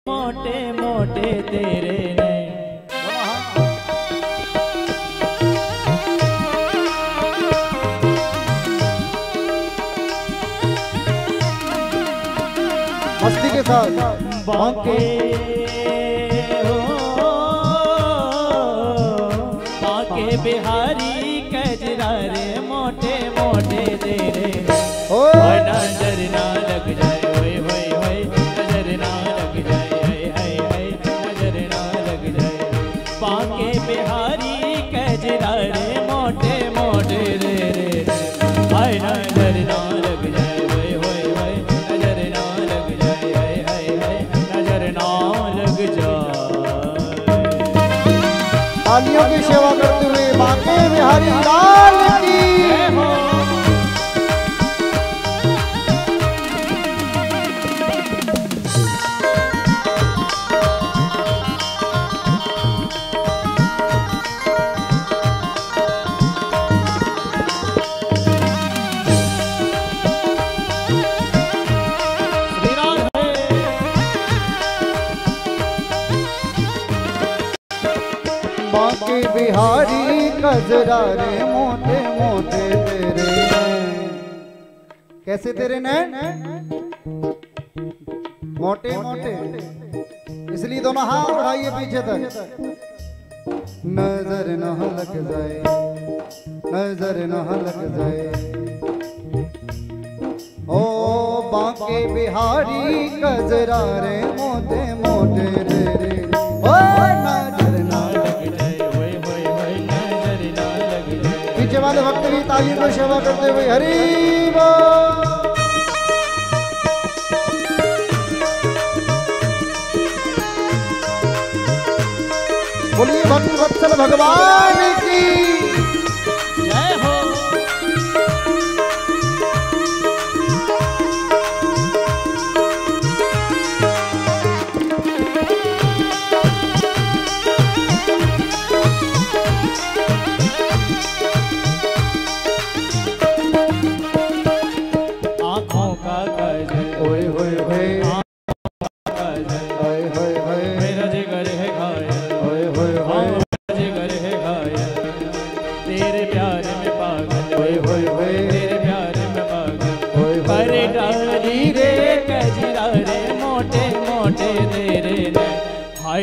मोटे मोटे तेरे मस्ती के साथ बांके बांके बिहारी कजरा रे मोटे मोटे तेरे नजर ना लग जाए होए होए होए नजर ना लग जाए हाय हाय नजर ना लग जाए बांके बिहारी कजरा रे मोटे मोटे तेरे हाय नजर ना लग जाए होए होए होए नजर ना लग जाए हाय हाय हाय नजर ना लग जाए। तालियों की सेवा करते हुए बांके बिहारी लाल की बांके बिहारी कजरा रे मोटे मोटे तेरे कैसे तेरे नैन मोटे मोटे इसलिए दोनों हाथ बढ़ाइए पीछे तक नजर न लग जाए नजर न लग जाए ओ बांके बिहारी कजरा रे मोटे मोटे तेरे ओ नजर न पीछे वाले भक्त भी तालियों को सेवा करते हुए हरि बोल। बोलिए भक्त वत्सल भगवान की जय हो।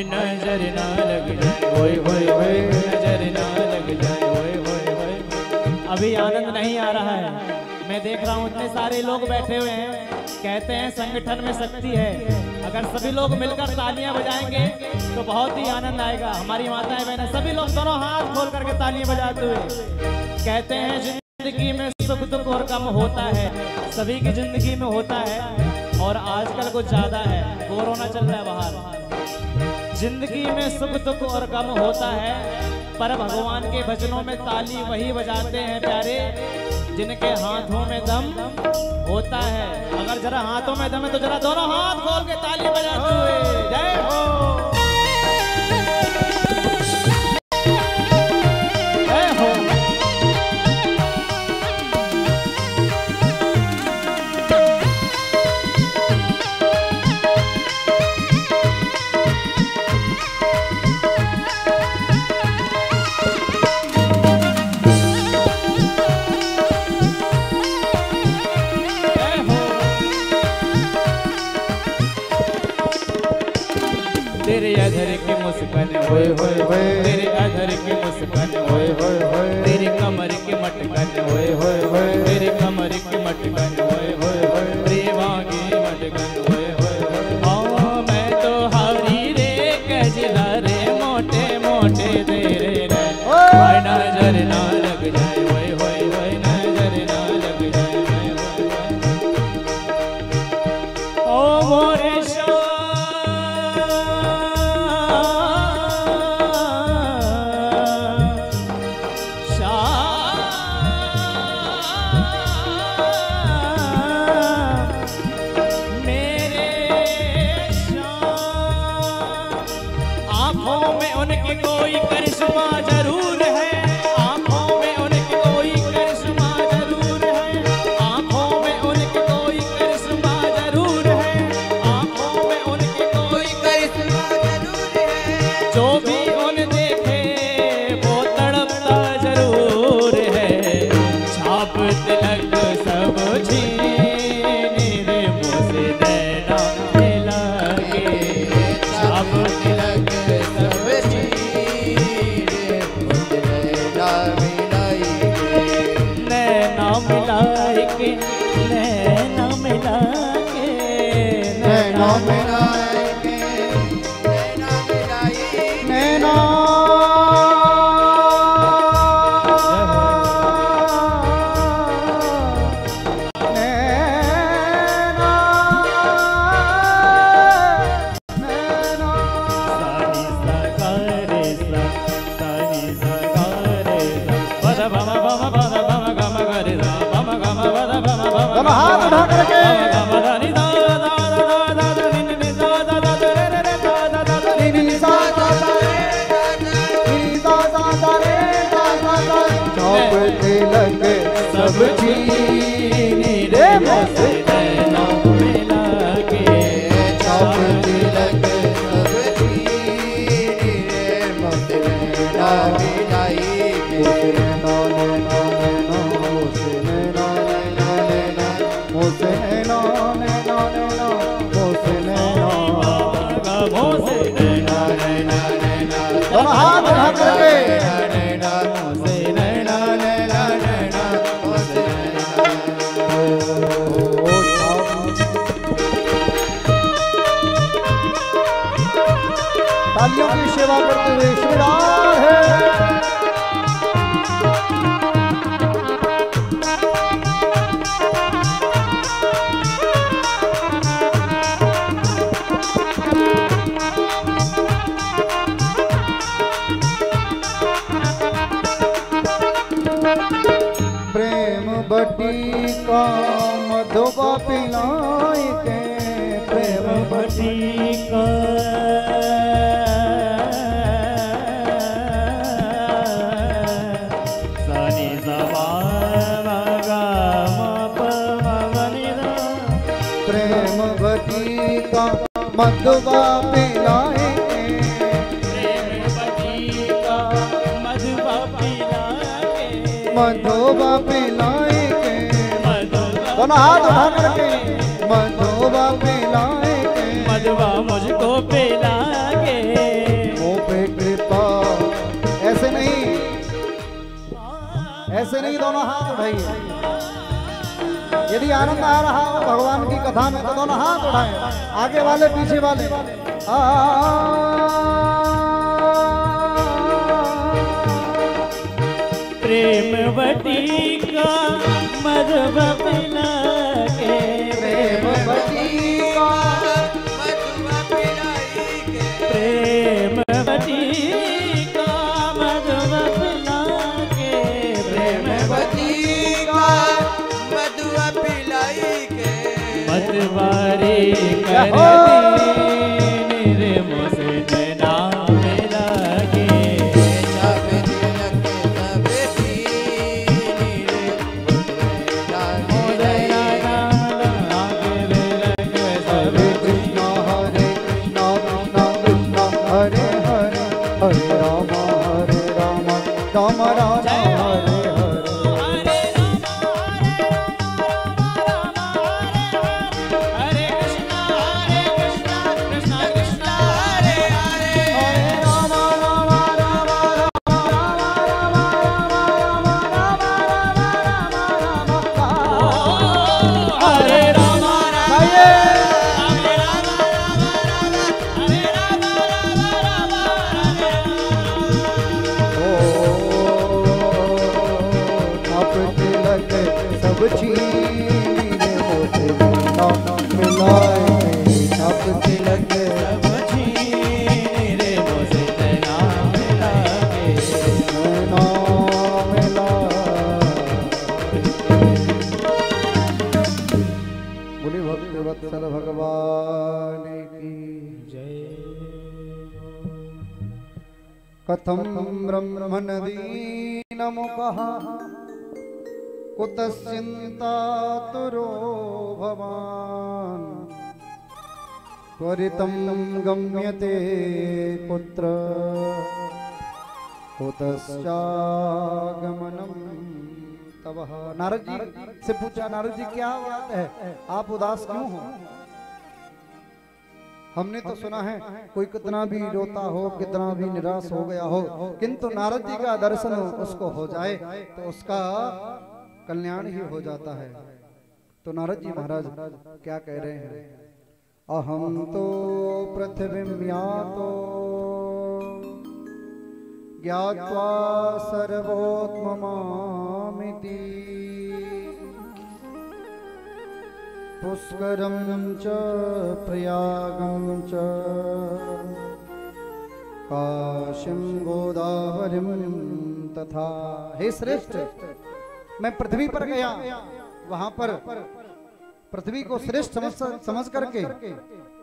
नजर ना लग जाए होए होए होए नजर ना लग जाए होए होए होए। अभी आनंद नहीं आ रहा है, मैं देख रहा हूँ इतने सारे लोग बैठे हुए हैं। कहते हैं संगठन में शक्ति है, अगर सभी लोग मिलकर तालियां बजाएंगे तो बहुत ही आनंद आएगा। हमारी माताएं बहनें सभी लोग दोनों हाथ खोल करके तालियां बजाते हुए कहते हैं जिंदगी में सुख दुख और कम होता है, सभी की जिंदगी में होता है और आजकल कुछ ज्यादा है, कोरोना चल रहा है बाहर। जिंदगी में सुख दुख और गम होता है, पर भगवान के भजनों में ताली वही बजाते हैं प्यारे जिनके हाथों में दम होता है। अगर जरा हाथों में दम है तो जरा दोनों हाथ खोल के ताली बजाते हुए जय हो जय हो। तेरे अधर के मुस्कान होए होए होए तेरे अधर के मुस्कान होए होए होए तेरी कमर के मटकन होए होए होए तेरी कमर के मटकन होए होए होए प्रेमा के मटकन होए होए होए। ओ मैं तो हारी रे कजरा रे मोटे मोटे तेरे रे नजर ना लग जाए होए होए होए नजर ना लग जाए होए होए होए। ओ मोरे आँखों में उनके कोई करिश्मा जरूर है, आँखों में उनके कोई करिश्मा जरूर है, आँखों में उनके कोई करिश्मा जरूर है, आँखों में उनके कोई सब छीन रे मोसे नैना मिला के छाप तिलक सब छीन रे मोसे नैना मिलाई के मोसे नैना नैना नैना मोसे नैना नैना नैना मोसे नैना मोसे नैना नैना नैना दोनों हाथ उठा करके मोसे नैना नैना नैना मोसे तालियों की सेवा करते हुए श्री राधे बटिका मधुबा पिलाई के प्रेम बटिका सनी सवा मगा मप मगनिदा प्रेम बटिका मधुबा पिलाई के प्रेम बटिका मधुबा पिलाई के मधुबा पिलाई दोनों हाथ उठा करके मधुबा पिलाए के मधुबा मुझको पिला के वो पे कृपा ऐसे नहीं दोनों हाथ उठाइए। यदि आनंद आ रहा हो भगवान की कथा में तो दोनों हाथ उठाए, आगे वाले पीछे वाले। प्रेम बटिका मधुबा पिला के प्रेम बटिका मधुबा पिलाई के प्रेम बटिका मधुबा पिला के प्रेम बटिका मधुबा पिलाई के मतवारी कर दी रे मोसे नैना मिला के राम राम हरे हरे हरे कृष्णा कृष्णा कृष्णा हरे हरे हरे राम राम राम राम हरे राम सब छीन मोसे नैना मिलाए छाप तिलक सब छीन रे मोसे नैना मिलाए नैना मिलाए। बोले भक्त वत्सल भगवान की जय। कथम ब्रह्मण दीनमुखः कुतश्चिन्तातुरो भवान् त्वरितं गम्यते पुत्र कुतश्चागमनं तव। नारद जी से पूछा, नारद जी क्या बात है, आप उदास क्यों हो? हमने तो सुना है कोई कितना भी रोता हो, कितना भी निराश हो गया हो, किंतु नारद जी का दर्शन उसको हो जाए तो उसका कल्याण ही हो जाता है। तो नारद जी महाराज क्या कह रहे हैं? अहम तो पृथ्वीम्यातो ज्ञात्वा सर्वोत्ममामिति पुष्करं च प्रयागं च काशीं गोदावरीं तथा। हे श्रेष्ठ, मैं पृथ्वी पर गया, वहां पर पृथ्वी को श्रेष्ठ समझ करके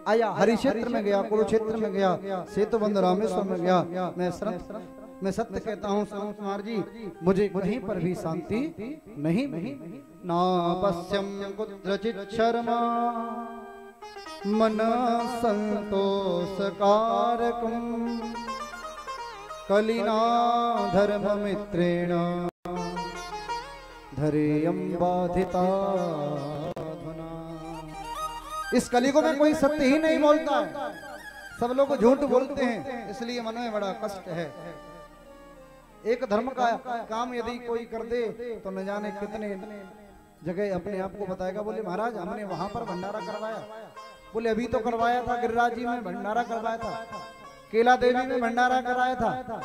आया। हरि क्षेत्र में गया, कुरुक्षेत्र में गया, सेतुबंध रामेश्वर में गया, मैं मैं सत्य कहता हूँ श्रवण कुमार जी, मुझे कहीं पर भी शांति नहीं मिली। ना पश्यम कुत्रचित शर्मा मन संतोष कारकम कलिना धर्म मित्रेण धरेयम बाधिता। इस कलियुग में कोई सत्य ही नहीं बोलता है, सब लोग झूठ बोलते हैं, इसलिए मन में बड़ा कष्ट है। एक धर्म का काम यदि कोई कर दे तो न जाने कितने जगह अपने आप को बताएगा। बोले महाराज हमने वहां पर भंडारा करवाया, बोले अभी तो करवाया था, गिरिराज जी में भंडारा करवाया था, केला देवी में भंडारा कराया था,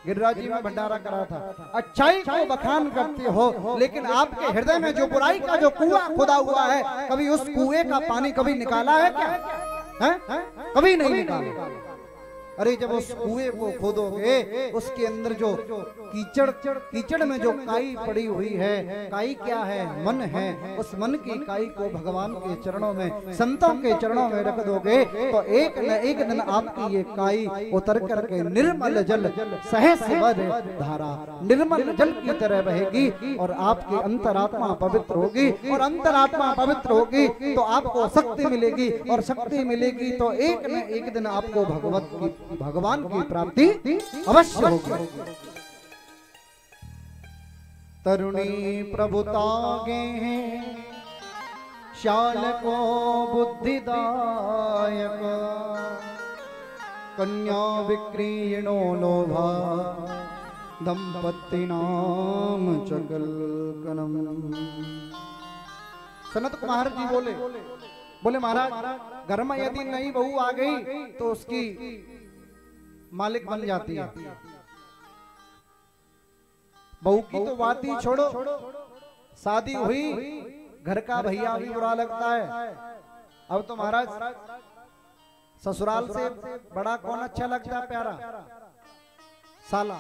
गिरिराज जी में भंडारा कराया था। अच्छाई को बखान करते हो, लेकिन आपके हृदय में जो बुराई का जो कुआं खुदा हुआ है, कभी उस कुएं का पानी कभी निकाला है क्या? है? कभी नहीं निकाला। अरे जब उस कुएं को खोदोगे, उसके अंदर जो कीचड़ में जो काई पड़ी हुई है, काई क्या है? मन है। उस मन की काई को भगवान के चरणों में, संतों के चरणों में रख दोगे तो एक न एक दिन आपकी ये काई उतर करके निर्मल जल सहस्र धारा निर्मल जल की तरह बहेगी और आपकी अंतरात्मा पवित्र होगी। और अंतरात्मा पवित्र होगी तो आपको शक्ति मिलेगी, और शक्ति मिलेगी तो एक न एक दिन आपको भगवान की प्राप्ति अवश्य होगी। तरुणी प्रभुतागे हैं शाल को बुद्धिदायक कन्या विक्रीणो लोभा दंपति नाम चगल कनम। सनत कुमार जी बोले महाराज घर में यदि नई बहू आ गई तो उसकी मालिक बन जाती है। बहू की तो बात ही छोड़ो, शादी हुई घर का भैया भी बुरा लगता है। अब तो महाराज ससुराल से बड़ा कौन अच्छा लगता है? प्यारा साला।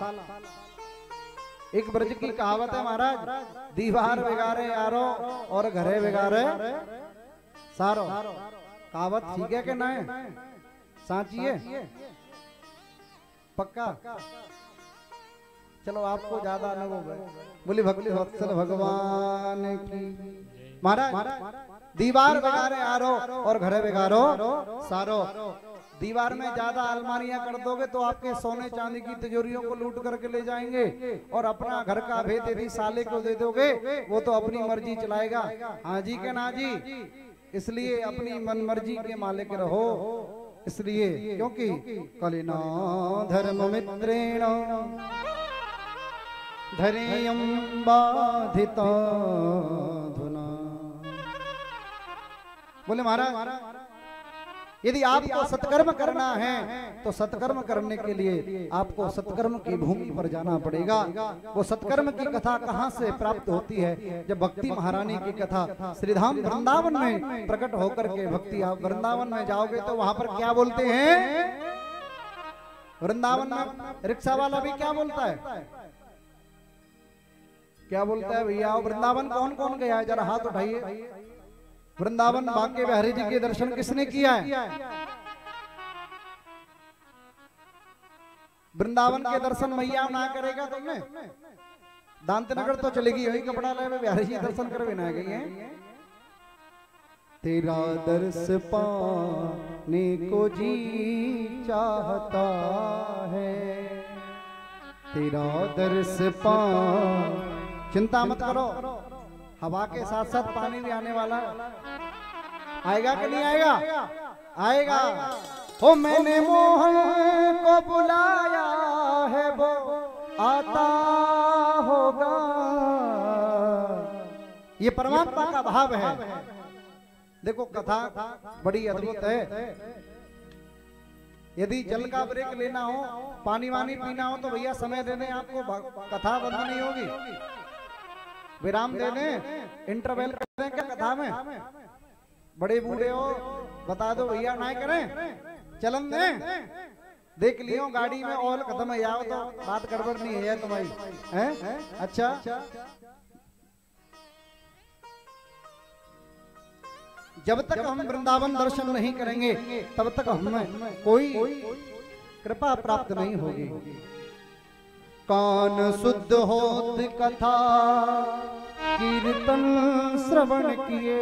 एक ब्रज की कहावत है महाराज, दीवार बिगाड़े यारो और घरे बिगाड़े सारो। कहावत ठीक है कि नहीं? साची है? पक्का? चलो आपको ज्यादा अनुभव है। बोली भक्ति वत्सल भगवान की। महाराज दीवार बिगाड़े यारो और घरे बिगाड़ो सारो। दीवार में ज्यादा अलमारियां कर दोगे तो आपके सोने चांदी की तिजोरियों को लूट करके ले जाएंगे, और अपना घर का भेद यदि साले को दे दोगे वो तो अपनी मर्जी चलाएगा। हाँ जी के ना जी? इसलिए अपनी मन मर्जी के मालिक रहो। इसलिए क्योंकि कलिना धर्म मित्रेण धरेयम बाधिता धुना। बोले महाराज यदि आपको सत्कर्म करना है तो सत्कर्म करने के लिए आपको सत्कर्म की भूमि पर जाना पड़ेगा। वो सत्कर्म की कथा कहाँ से प्राप्त होती है? जब भक्ति महारानी की कथा श्रीधाम वृंदावन में प्रकट होकर के भक्ति, आप वृंदावन में जाओगे तो वहां पर क्या बोलते हैं? वृंदावन में रिक्शा वाला भी क्या बोलता है? क्या बोलता है? भैया वृंदावन कौन कौन गया है? जरा हाथ उठाइए। वृंदावन बांके बिहारी जी के दर्शन किसने किया है? वृंदावन के दर्शन मैया ना करेगा तुमने? दांतनगर तो चलेगी, वही कपड़ा ले बिहारी जी दर्शन कर बिना गई है। तेरा दर्श पाने को जी चाहता है, तेरा दर्श पा। चिंता मत करो, हवा के साथ साथ पानी भी आने वाला है। आएगा कि नहीं आएगा? आएगा। हो मैंने मोहन को बुलाया है वो आता होगा। ये परमात्मा का भाव है। देखो कथा बड़ी अद्भुत है। यदि जल का ब्रेक लेना हो, पानी वानी पीना हो तो भैया समय देने, आपको कथा बंद नहीं होगी। विराम देने, इंटरवल कर दें क्या कथा में? बड़े बूढ़े हो बता दो भैया ना करें, चलन दें। देख लियो गाड़ी में ऑयल खत्म है आओ तो बात गड़बड़ नहीं है तुम्हारी है? अच्छा जब तक हम वृंदावन दर्शन नहीं करेंगे तब तक हमें कोई कृपा प्राप्त नहीं होगी। कान शुद्ध होत कथा कीर्तन श्रवण किए।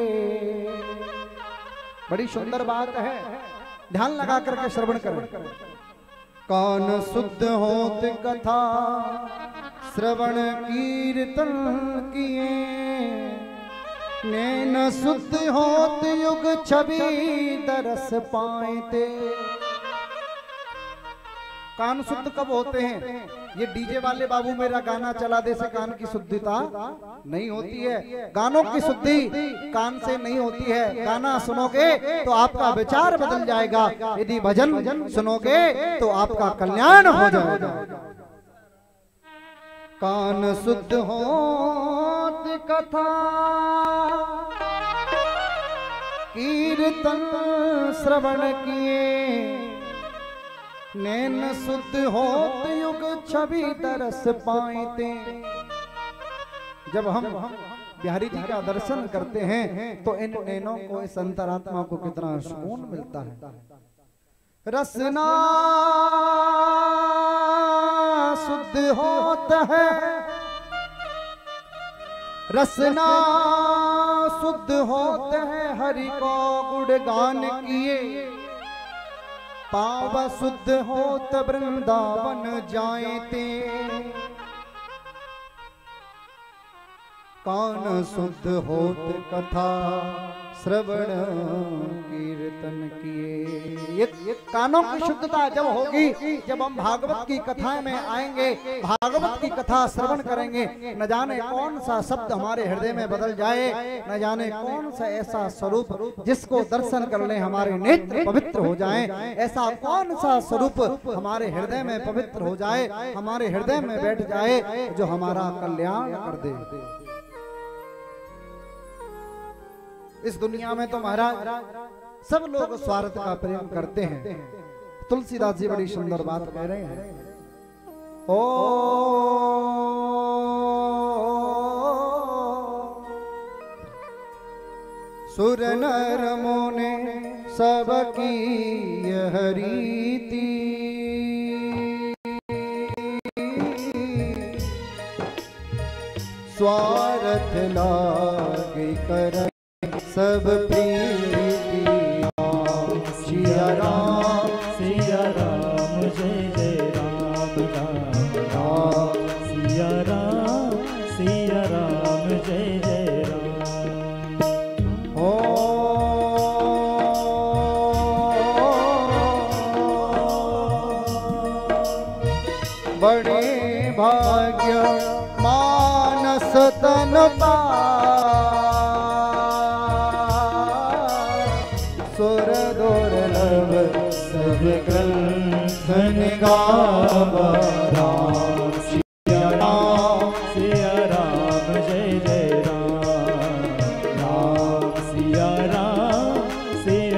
बड़ी सुंदर बात है, ध्यान लगा करके श्रवण करें। कान शुद्ध होत कथा श्रवण कीर्तन किए, नैन शुद्ध होत युग छवि दरस पाए ते। कान शुद्ध कब होते हैं? ये डीजे वाले बाबू मेरा गाना चला दे से कान की शुद्धिता नहीं होती है। गानों की शुद्धि कान से नहीं होती है। गाना सुनोगे तो आपका विचार बदल जाएगा, यदि भजन सुनोगे तो आपका कल्याण हो जाएगा। कान शुद्ध होत कथा कीर्तन श्रवण किए, नैन शुद्ध होत युग छवि दरस पाएते। जब हम बिहारी जी का दर्शन करते हैं तो इन नैनों को, इस अंतरात्मा को कितना सुकून मिलता है। रसना शुद्ध होता है, रसना शुद्ध होते हैं, हरि को गुणगान किए। पाव शुद्ध होत वृंदावन जाए ते, कान शुद्ध होत कथा श्रवण कीर्तन किए। ये कानों की शुद्धता जब होगी, जब हम भागवत की कथाएं में आएंगे, भागवत की कथा श्रवण करेंगे, न जाने कौन सा शब्द हमारे हृदय में बदल जाए, न जाने कौन सा ऐसा स्वरूप जिसको दर्शन कर ले हमारे नेत्र पवित्र हो जाए। ऐसा कौन सा स्वरूप हमारे हृदय में पवित्र हो जाए, हमारे हृदय में बैठ जाए, जो हमारा कल्याण कर दे। इस दुनिया में तो महाराज सब लोग स्वार्थ का प्रेम करते हैं। तुलसीदास जी बड़ी सुंदर बात कह रहे हैं। ओ सुर नर मुनि सबकी यह रीति, स्वार्थ लागे कर सब प्रीति। सिया राम जय जय राम राम, सिया राम जय जय राम। ओ बड़े भाग्य मानस तन ग्रंथन गावा। राम सिया राम जय जय राम, राम सिया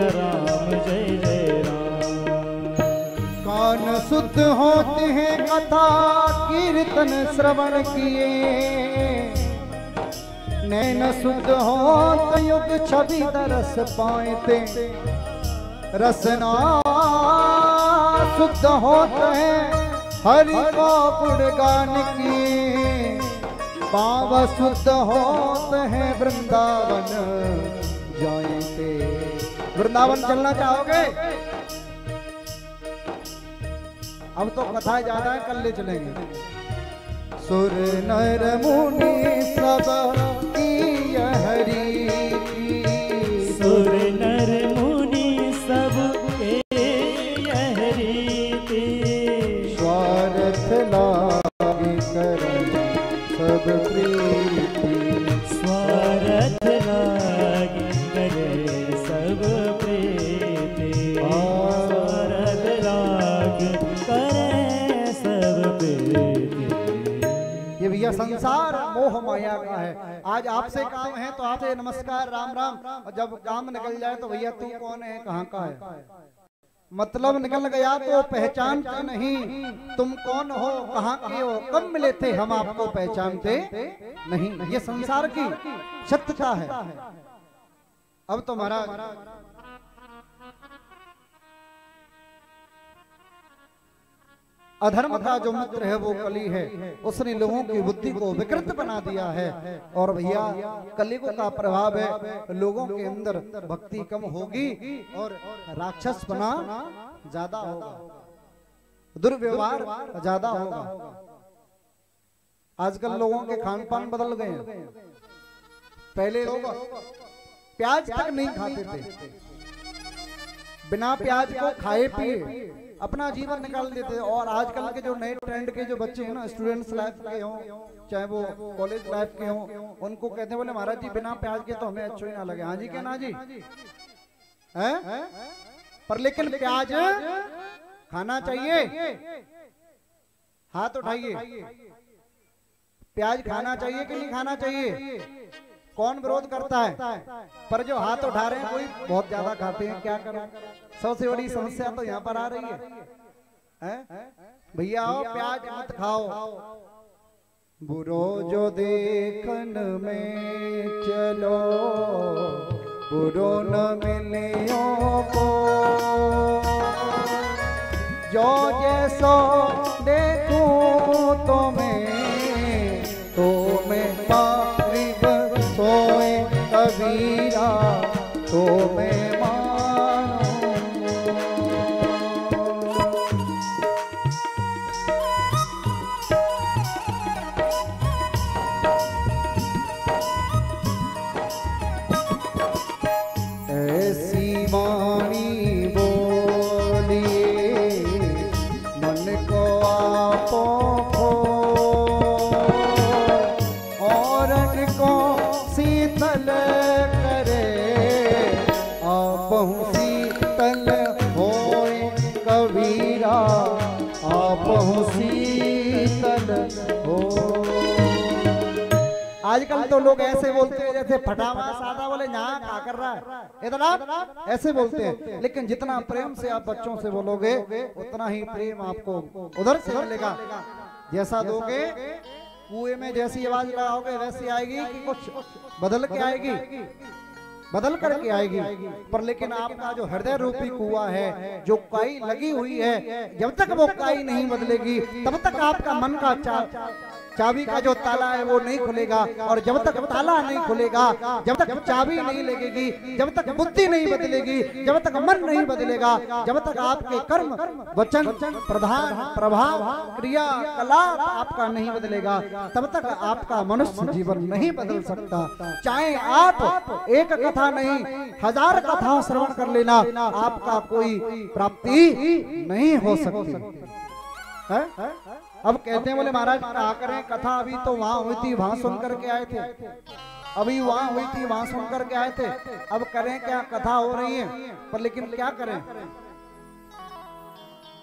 राम जय जय राम। कान शुद्ध होते हैं कथा कीर्तन श्रवण किए, नैन शुद्ध होत युग छवि दरस पाएते। रसना शुद्ध होते हैं, हरि को गुणगान किए। पाव शुद्ध होते हैं, वृंदावन जाएते। वृंदावन चलना चाहोगे? अब तो कथा ज्यादा है, कल ले चलेंगे। सुर नर मुनि सब की यह रीति, सुर नर मुनि सब के यह रीति। स्वार्थ लागे कर सब प्रीति, स्वार्थ लागे करे सब प्रीति। स्वार्थ लागे करे सब प्रीति। ये भैया संसार मोह माया का है। आज आपसे काम है तो आपसे नमस्कार राम राम, और जब काम निकल जाए तो भैया तू कौन है, कहाँ का है। मतलब निकल गया तो पहचानते नहीं, तुम कौन हो, कहाँ के हो, कब मिले थे हम आपको पहचानते नहीं। ये संसार की सत्यता है। अब तो महाराज अधर्म का जो मित्र है वो कली है, उसने लोगों की बुद्धि को विकृत बना दिया है। और भैया कलियुग का प्रभाव है, लोगों के अंदर भक्ति कम होगी और राक्षस बना ज्यादा होगा, दुर्व्यवहार ज्यादा होगा। आजकल लोगों के खान पान बदल गए हैं। पहले लोग प्याज तक नहीं खाते थे, बिना प्याज को खाए पिए अपना जीवन निकाल देते थे। और आजकल के जो नए ट्रेंड के जो बच्चे हैं ना, स्टूडेंट्स लाइफ के हों चाहे वो कॉलेज लाइफ के हों, उनको कहते हैं बोले महाराज जी बिना प्याज के तो हमें अच्छा ही ना लगे। हाँ जी क्या ना जी है, पर लेकिन प्याज खाना चाहिए। हाथ उठाइए, प्याज खाना चाहिए कि नहीं खाना चाहिए? कौन विरोध करता है? पर जो हाथ उठा रहे हैं कोई बहुत ज्यादा खाते हैं, क्या करें? सबसे बड़ी समस्या तो यहाँ पर आ रही है। भैया आओ प्याज मत खाओ, बुरो जो देखन में चलो, बुरो न मिलियो को, जो जैसो देखूं तो मैं पारिब सोए कबीरा, तो मैं मानूं। ऐसी वाणी बोलिए मन को आपो खो, और को शीतल करे, आपहु शीतल होए कबीरा, आपहु शीतल हो। आजकल तो लोग ऐसे बोलते हैं जैसे फटावा सादा बोले यहाँ क्या कर रहा है इतना, ऐसे बोलते हैं। लेकिन जितना प्रेम से आप बच्चों से बोलोगे उतना ही प्रेम आपको उधर से मिलेगा। जैसा दोगे कुएं में जैसी आवाज लगाओगे वैसी आएगी कि कुछ बदल के आएगी, बदल करके आएगी। पर लेकिन आपका जो हृदय रूपी कुआं है, जो काई लगी हुई है, जब तक वो काई नहीं बदलेगी तब तक आपका मन का चाबी का जो ताला है वो नहीं खुलेगा। और जब तक ताला नहीं खुलेगा, जब तक चाबी नहीं लगेगी, जब तक बुद्धि नहीं बदलेगी, जब तक मन नहीं बदलेगा, जब तक आपके कर्म वचन प्रधान प्रभाव क्रिया कलाप आपका नहीं बदलेगा, तब तक आपका मनुष्य जीवन नहीं बदल सकता। चाहे आप एक कथा नहीं 1000 कथाओं श्रवण कर लेना, आपका कोई प्राप्ति नहीं हो सकती है। अब कहते हैं बोले महाराज क्या करें, कथा अभी तो वहां हुई थी, वहां सुन करके आए थे, अभी वहां हुई थी वहां सुन करके आए थे, अब करें क्या, कथा हो रही है पर लेकिन क्या करें।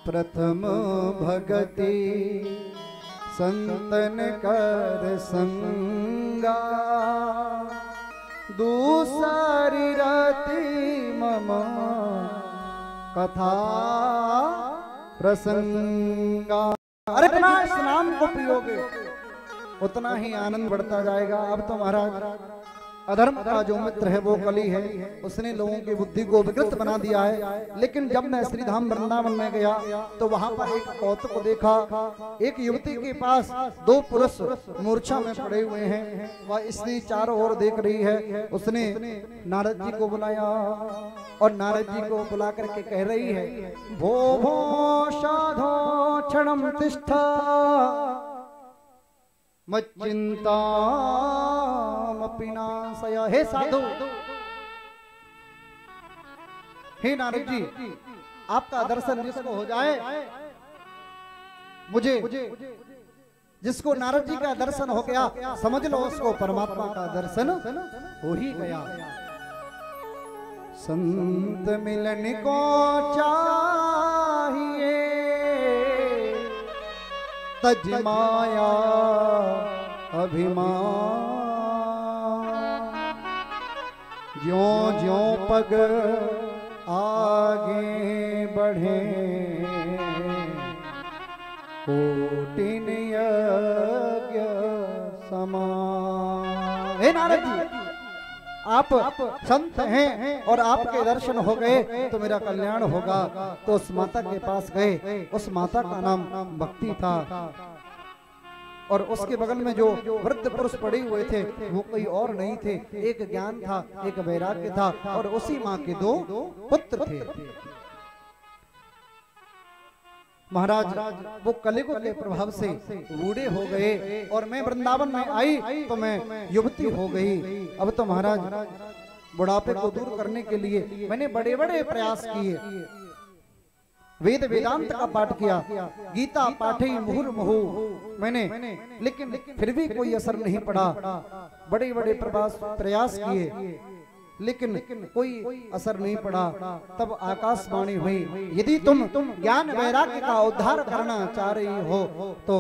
प्रथम भगति संतन कर संगा, दूसरी रति मम कथा प्रसंगा। अरे इतना इस नाम को पियोगे उतना ही आनंद बढ़ता जाएगा। अब तो महाराज अधर्म का जो मित्र है वो कली है, उसने लोगों की बुद्धि को विकृत बना दिया है। लेकिन जब मैं श्रीधाम वृंदावन में गया तो वहां पर एक कौतुक को देखा। एक युवती के पास 2 पुरुष मूर्छा में पड़े हुए हैं, वह स्त्री चारों ओर देख रही है। उसने नारद जी को बुलाया और नारद जी को बुला करके कह रही है, भो भो साधो क्षणम तिष्ठा मच्चिंता मपिनाशय। हे साधु, हे नारद जी, आपका दर्शन जिसको हो जाए, मुझे जिसको नारद जी का दर्शन हो गया समझ लो उसको परमात्मा का दर्शन हो ही गया। संत मिलन को चाहिए तज माया अभिमान, ज्यों ज्यों पग आगे बढ़े कोटिन यज्ञ समान। हे नारद जी, आप संत हैं और आपके दर्शन हो गए तो मेरा कल्याण होगा। तो उस माता के पास गए, उस माता का नाम भक्ति था और उसके बगल में जो वृद्ध पुरुष पड़े हुए थे वो कोई और नहीं थे, एक ज्ञान था, एक वैराग्य था और उसी माँ के दो पुत्र थे। महाराज वो कलियुग के प्रभाव से बूढ़े हो गए और मैं वृंदावन में आई तो मैं युवती हो गई। अब तो महाराज बुढ़ापे को दूर करने के लिए मैंने बड़े बड़े प्रयास किए, वेद वेदांत का पाठ किया, गीता पाठे मुहुर्मुहु मैंने, लेकिन फिर भी कोई असर नहीं पड़ा। बड़े बड़े प्रयास किए लेकिन कोई असर नहीं पड़ा। तब आकाशवाणी हुई, यदि तुम ज्ञान वैराग्य का उद्धार करना चाह रही हो तो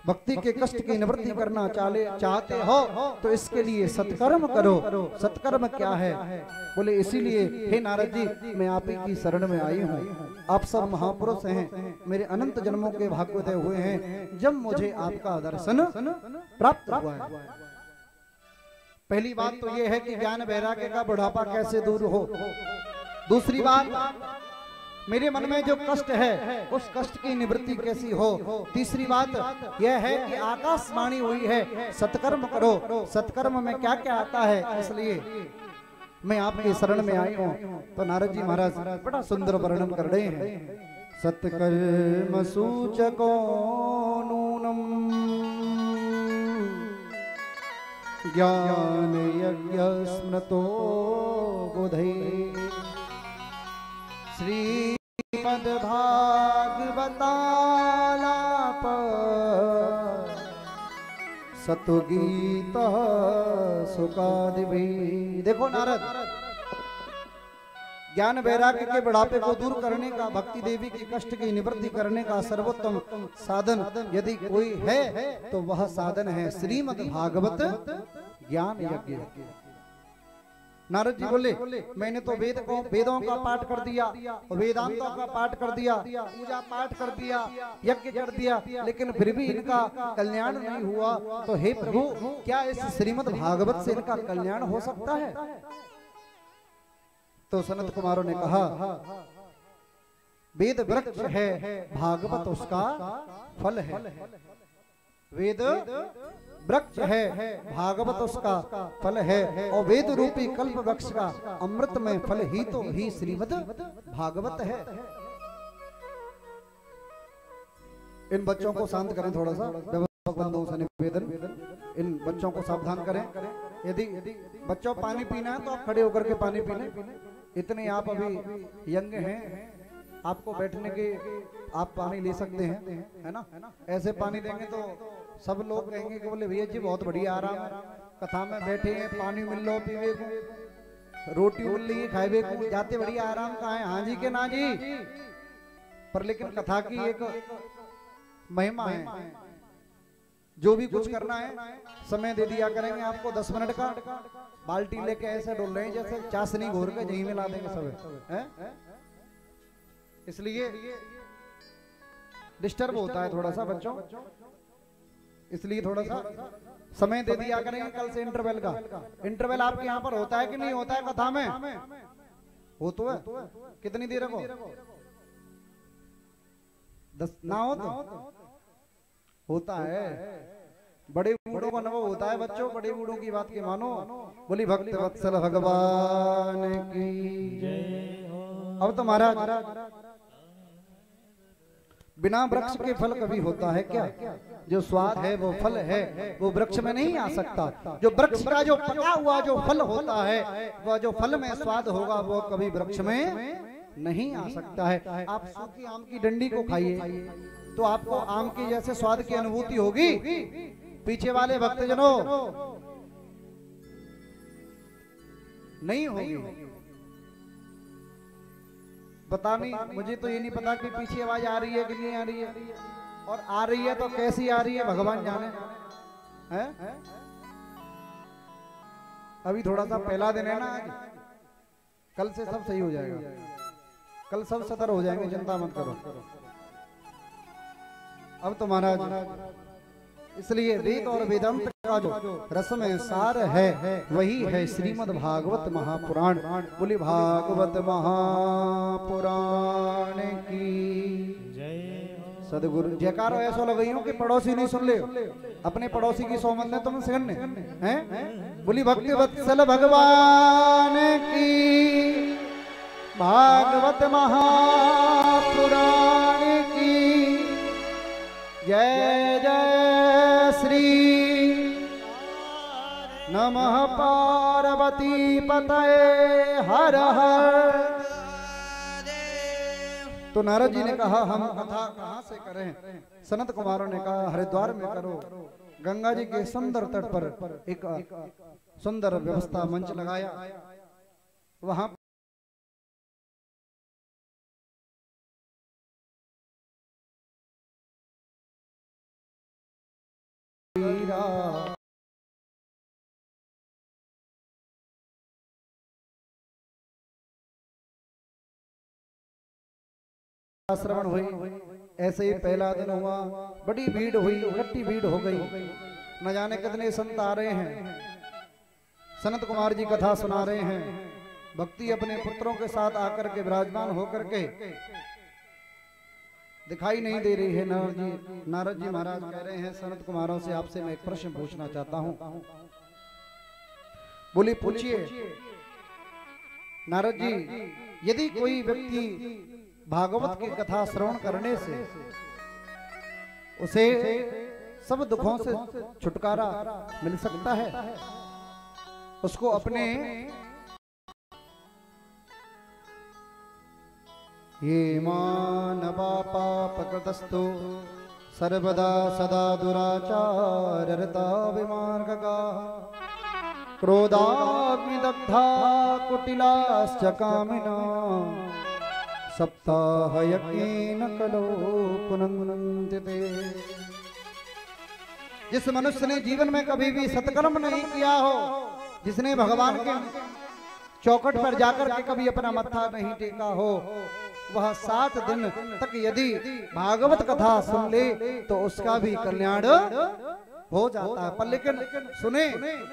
भक्ति के कष्ट की निवृत्ति करना चाहते हो तो इसके लिए सत्कर्म करो। सत्कर्म क्या है? बोले इसीलिए हे नारद जी मैं आप ही की शरण में आई हूँ। आप सब महापुरुष हैं, मेरे अनंत जन्मों के भाग्योदय हुए हैं जब मुझे आपका दर्शन प्राप्त हुआ है। पहली बात तो यह है कि ज्ञान वैराग्य का बुढ़ापा कैसे दूर हो। दूसरी बात, मेरे मन में जो कष्ट है उस कष्ट की निवृत्ति कैसी हो। तीसरी बात यह है कि आकाशवाणी हुई है सत्कर्म करो। सत्कर्म में क्या क्या आता है, इसलिए मैं आपके शरण में आई हूँ। तो नारद जी महाराज बड़ा सुंदर वर्णन कर रहे हैं। सत्कर्म सूचको नूनम ज्ञान यज्ञ स्मृतो बुधे श्रीमद् भागवतालाप सतुगीत सुखादिभी। देखो नारद, ज्ञान वैराग्य के बुढ़ापे को दूर करने का, भक्ति देवी के कष्ट की निवृत्ति करने का सर्वोत्तम साधन यदि कोई है तो वह साधन है श्रीमद् भागवत ज्ञान यज्ञ। नारद जी बोले मैंने तो वेदों का पाठ कर दिया, वेदांतों का पाठ कर दिया, पूजा पाठ कर दिया, यज्ञ कर दिया, लेकिन फिर भी इनका कल्याण नहीं हुआ। तो हे प्रभु क्या इस श्रीमद् भागवत से इनका कल्याण हो सकता है? तो सनत कुमारों ने कहा वेद वृक्ष है, भागवत उसका फल है। वेद वृक्ष है, भागवत उसका फल है और वेद रूपी कल्प वृक्ष का अमृत में फल ही तो ही श्रीमद् भागवत है। इन बच्चों को शांत करें थोड़ा सा, बंधुओं से निवेदन, इन बच्चों को सावधान करें। यदि बच्चों पानी पीना है तो आप खड़े होकर के पानी पीने। इतने आप अभी यंग हैं, आपको बैठने के आप पानी ले सकते हैं, है ना। ऐसे पानी देंगे तो सब लोग कहेंगे कि बोले भैया जी बहुत बढ़िया आराम है, कथा में बैठे हैं, पानी मिल लो पीवे को, रोटी मिल रही है खाए को, जाते बढ़िया आराम कहाँ है? हाँ जी के ना जी। पर लेकिन कथा की एक महिमा है, जो भी कुछ करना है समय दे दिया करेंगे आपको 10 मिनट का। बाल्टी लेके ऐसे डोल रहे हैं जैसे चाशनी घोर के जहीं मिला देंगे सब है। इसलिए डिस्टर्ब होता है थोड़ा सा बच्चों, इसलिए थोड़ा सा समय दे दिया करेंगे। कल से इंटरवल का, इंटरवल आपके यहाँ पर होता है कि नहीं होता है कथा में? हो तो है। कितनी देर को? 10 ना हो तो होता है। बड़े बूढ़ों का अनुभव होता है बच्चों, बड़े बूढ़ों की बात के मानो। बोली भक्त वत्सल भगवान की जय हो। अब तो महाराज बिना वृक्ष के फल कभी होता है क्या? जो स्वाद है वो फल है, वो वृक्ष में नहीं आ सकता। जो वृक्ष का जो पका हुआ जो फल होता है, वह जो फल में स्वाद होगा वो कभी वृक्ष में नहीं आ सकता है। आप सूखी आम की डंडी को खाइए तो आपको आम के जैसे स्वाद की अनुभूति होगी। पीछे वाले भक्तजनों नहीं होगी। पता नहीं, मुझे तो ये नहीं पता कि पीछे आवाज आ रही है कि नहीं आ रही है, और आ रही है तो कैसी आ रही है भगवान जाने है। अभी थोड़ा सा पहला दिन है ना आज, कल से सब सही हो जाएगा, कल सब सतर हो जाएंगे, चिंता मत करो। अब तो महाराज इसलिए वेद और वेदांत का जो रसम सार है वही है श्रीमद् भागवत महापुराण। बोली भागवत महापुराण की सदगुरु। जयकारो ऐसा लगाइयो कि पड़ोसी नहीं सुन ले, अपने पड़ोसी की सौमन ने तुम सुनने हैं। बोली भक्ति वत्सल भगवान की भागवत महापुराण की जय जय श्री नमः पार्वती पतये हर हर। तो नारद जी ने कहा हम कथा कहाँ से करें? सनत कुमारों ने कहा हरिद्वार में करो। गंगा जी के सुंदर तट पर एक सुंदर व्यवस्था मंच लगाया, वहां श्रवण हुई। ऐसे ही पहला दिन हुआ, बड़ी भीड़ हुई, इकट्ठी भीड़ हो गई। न जाने कितने संत आ रहे हैं, सनत कुमार जी कथा सुना रहे हैं। भक्ति अपने पुत्रों के साथ आकर के विराजमान होकर के दिखाई नहीं दे रही है। नारद जी महाराज कह रहे हैं सनत कुमारों से आपसे मैं एक प्रश्न पूछना चाहता हूं। बोली पूछिए। नारद जी, यदि कोई व्यक्ति भागवत की कथा श्रवण करने से उसे सब दुखों से छुटकारा मिल सकता है, उसको अपने ये मानवा पापकृतस्तु सर्वदा सदा दुराचाररता विमार्गका क्रोधाग्निदग्धा कुटिलाश्च कामिना सप्ताह यज्ञेन कलो पुनन्ते। जिस मनुष्य ने जीवन में कभी भी सत्कर्म नहीं किया हो, जिसने भगवान के चौखट पर जाकर के कभी अपना मत्था नहीं टेका हो, वह 7 दिन तक यदि भागवत कथा सुन ले तो उसका भी कल्याण हो जाता है। पर लेकिन सुने,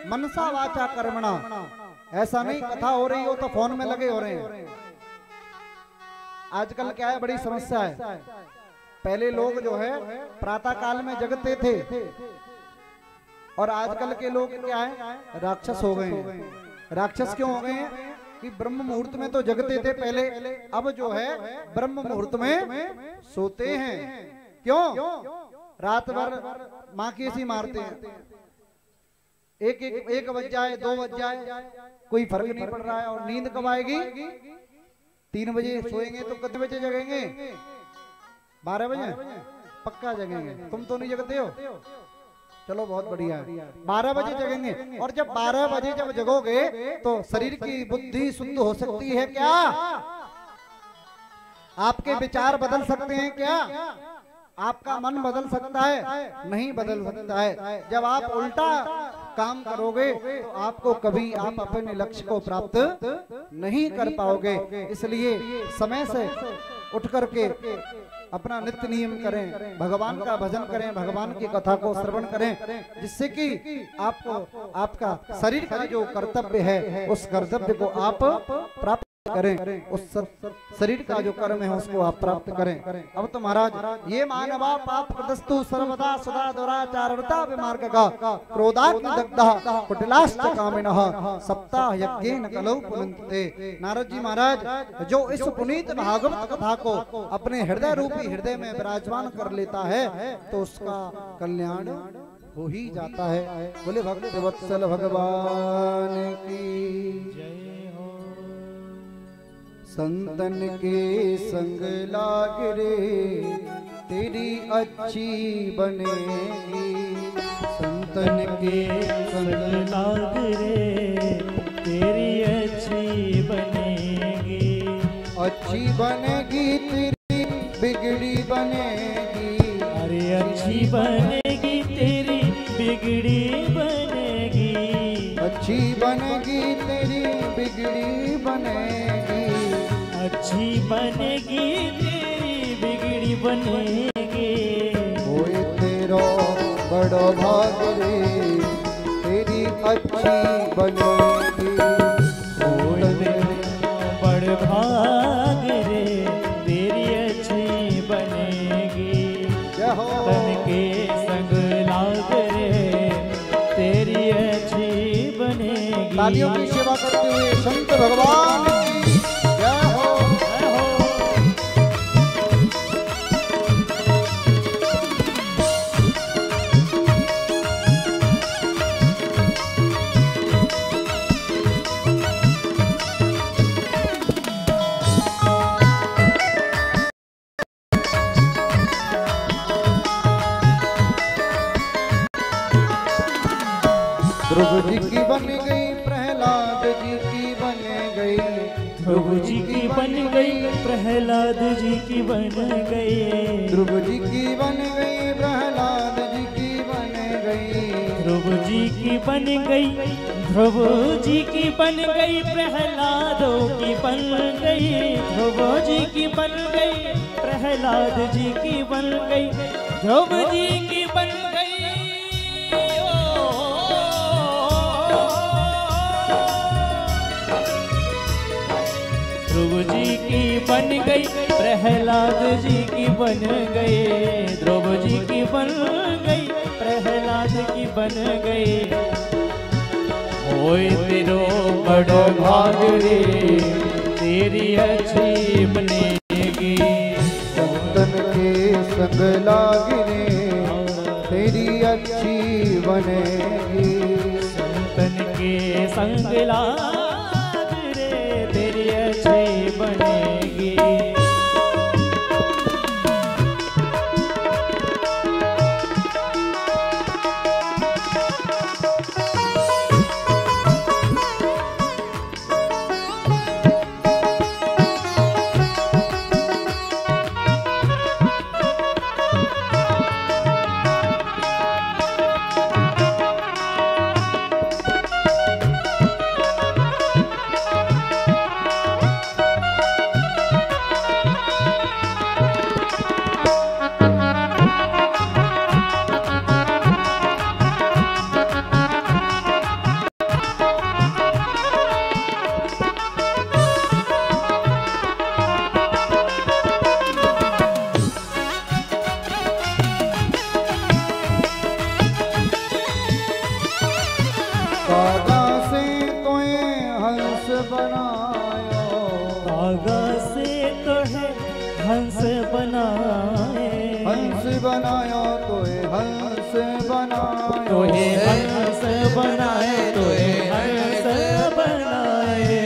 मनसा वाचा कर्मणा, ऐसा नहीं कथा हो रही हो तो फोन में लगे हो रहे हैं। आजकल क्या है, बड़ी समस्या है। पहले लोग जो है प्रातः काल में जगते थे और आजकल के लोग क्या है, राक्षस हो गए हैं। राक्षस क्यों हो गए हैं कि ब्रह्म मुहूर्त में तो जगते थे पहले, अब जो है ब्रह्म मुहूर्त में सोते हैं। क्यों? रात भर माँ की सी मारते हैं। एक बज जाए, 2 बज जाए, कोई फर्क नहीं पड़ रहा है। और नींद कब आएगी? 3 बजे सोएंगे तो कितने बजे जगेंगे? 12 बजे पक्का जगेंगे। तुम तो नहीं जगते हो, चलो बहुत बढ़िया है। 12 बजे जगेंगे। और जब 12 बजे जब जगोगे तो शरीर की बुद्धि शुद्ध हो सकती है क्या? आपके विचार बदल सकते हैं क्या? आपका मन बदल सकता है? नहीं बदल सकता है। जब आप उल्टा काम करोगे तो आपको कभी आप अपने लक्ष्य को प्राप्त नहीं कर पाओगे। इसलिए समय से उठ करके अपना नित्य नियम करें, भगवान का भजन करें, भगवान की कथा को श्रवण करें, जिससे कि आपको आपका शरीर का जो कर्तव्य है उस कर्तव्य को आप प्राप्त करें, उस शरीर का जो कर्म है उसको आप प्राप्त करें। अब तो महाराज, ये मानवा पाप कृतस्तु सर्वदा सदा दुराचारता विमार्ग का क्रोधाग्निदग्धा कुटिलाश्च कामिनः सप्ताह यज्ञेन कलौ पुनन्ते। नारद जी महाराज, जो इस पुनीत भागवत कथा को अपने हृदय रूपी हृदय में विराजमान कर लेता है तो उसका कल्याण हो ही जाता है। बोले भक्त वत्सल भगवान की जय। संतन के संग लाग रे तेरी अच्छी बनेगी, संतन के संग लाग रे तेरी अच्छी बनेगी, अच्छी बनेगी तेरी बिगड़ी बनेगी, अरे अच्छी बनेगी तेरी बिगड़ी बनेगी, अच्छी बनेगी तेरी बिगड़ी बनेगी, अच्छी बनेगी तेरी बिगड़ी बनेगी। होए तेरो बड़ो भाग रे तेरी अच्छी बनेगी। ओए तेरो बड़ भाग रे तेरी अच्छी बनेगी। जय हो। तन के संग लाग रे तेरी अच्छी बनेगी। दादियों की सेवा करते हुए संत भगवान की जय हो। जय हो। ध्रुव जी की बन गई, प्रहलाद जी की बन गई। ध्रुव जी की बन गई, प्रहलाद जी की बन गई। ध्रुव जी की बन गई, प्रहलाद जी की बन गई। ध्रुव जी की बन गई, ध्रुव जी की बन गई, प्रहलादों की बन गई। ध्रुव जी की बन गई, प्रहलाद जी की बन गई। ध्रुव जी की बन गई। ध्रुव जी की बन गई, प्रहलाद जी की बन गई। ध्रुव जी की बन गई, प्रहलाद की बन गई। ओए तेरो बड़ो भाग रे तेरी अच्छी बनेगी। संतन के संग लाग रे तेरी अच्छी बनेगी। संतन के संग लाग रे तेरी अच्छी बनेगी। कागा से तोए हंस बनायो। कागा से तो है हंस बनाए। हंस बनायो तोए हंस बनायो। तोहे हंस बनाए, तोहे हंस बनाए।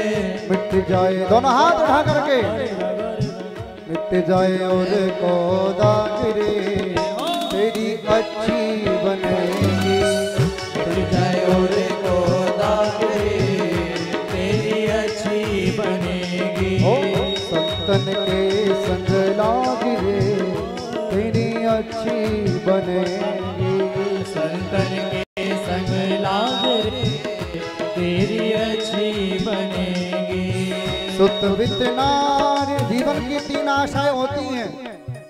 मिट जाए दोनों हाथ उठा करके मिट जाए और को दाग रे तेरी अच्छी बनेगी। मिट जाए और को दाग रे तेरी अच्छी बनेगी। संतन के संग लाग रे तेरी अच्छी बनेगी। संतन के संग लाग रे तेरी अच्छी बनेगी। सुत वित्त नार जीवन की 3 आशाएं होती हैं।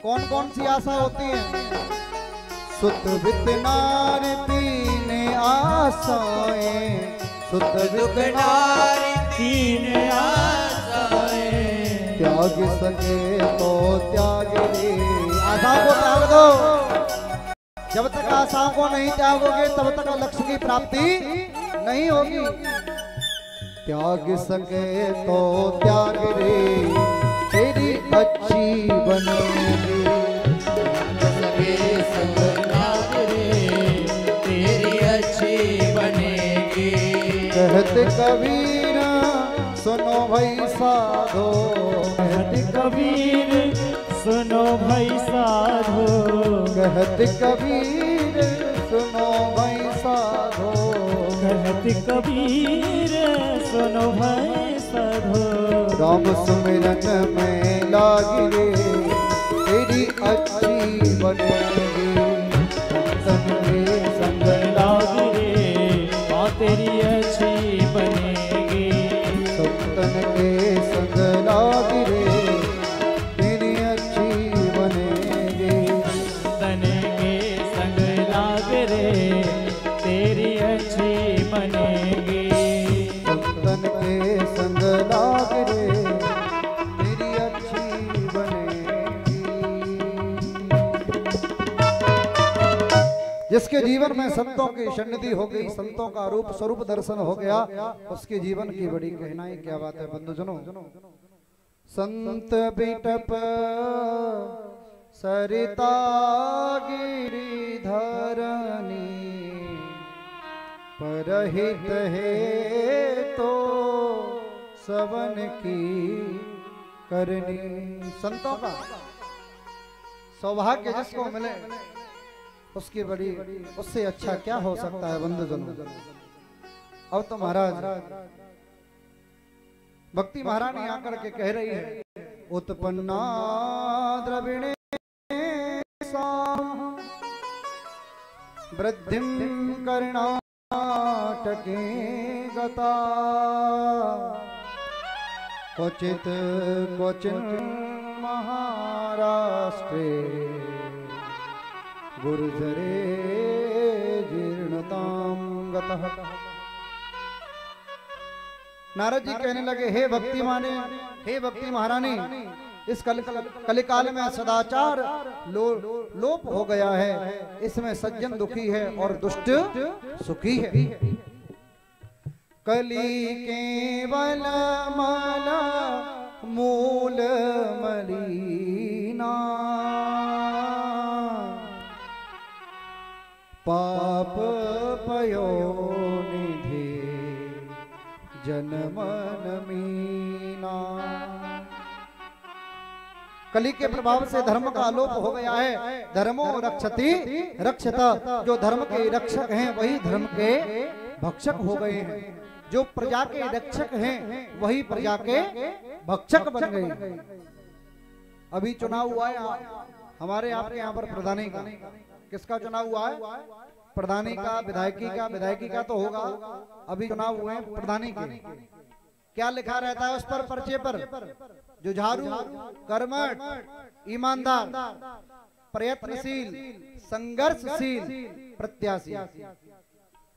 कौन कौन सी आशा होती हैं? सुत वित्त नार 3 आशाएं। सुत वित्त नार 3 आशाएं। त्याग सके तो त्याग रे। आशाओं को त्याग दो। जब तक आशाओं को नहीं त्यागोगे तब तक लक्ष्य की प्राप्ति नहीं होगी। त्याग सके तो त्याग रे तेरी अच्छी बनेगी। सके संग लाग रे तेरी अच्छी बनेगी। कहते कबीर सुनो भाई साधो। कहते कबीर सुनो भाई साधो। कहते कबीर सुनो भाई साधो। कहते कबीर सुनो भाई साधो। राम सुमिरन में लागी रे तेरी अच्छी बनेगी। संत के संग लाग रे माँ तेरी अच्छी बनेगी। संतन के संग लाग रे तेरी अच्छी बनेगी। तन के संग लाग जिसके जीवन में संतों की सन्निधि हो गई, संतों का रूप स्वरूप दर्शन हो गया, उसके जीवन की बड़ी कहनाई। क्या बात है बंधुजनों। संत बिटप सरिता गिरिधरनी परहित है तो सवन की करनी। संतों का सौभाग्य जिसको मिले उसकी बड़ी, उससे अच्छा क्या हो सकता है बंधुजनों। अब तो महाराज भक्ति महारानी आकर के कह रही है, उत्पन्ना द्रविणे वृद्धिं कर्णाटके गता क्वचित क्वचिन् महाराष्ट्रे गुर्जरे जीर्णतां गतः। नारद जी कहने लगे, हे भक्ति माने, हे भक्ति महारानी, इस कलिकाल में सदाचार लोप हो गया है, इसमें सज्जन दुखी है और दुष्ट सुखी है। कली केवल मल मूल मलिना पाप पयो निधि जनमन मीना। कली के प्रभाव से धर्म का लोप हो गया है। धर्मो रक्षति रक्षता, जो धर्म के रक्षक हैं वही धर्म के भक्षक हो गए हैं। जो प्रजा के रक्षक हैं वही प्रजा के भक्षक बन गए। अभी चुनाव हुआ है हमारे आपके यहाँ पर प्रधानी का। किसका चुनाव हुआ है? प्रधानी का, विधायकी का। विधायकी का तो होगा, अभी चुनाव हुए हैं प्रधानी के। क्या लिखा रहता है उस पर पर्चे पर? जुझारू, कर्मठ, ईमानदार, प्रयत्नशील, संघर्षशील प्रत्याशी,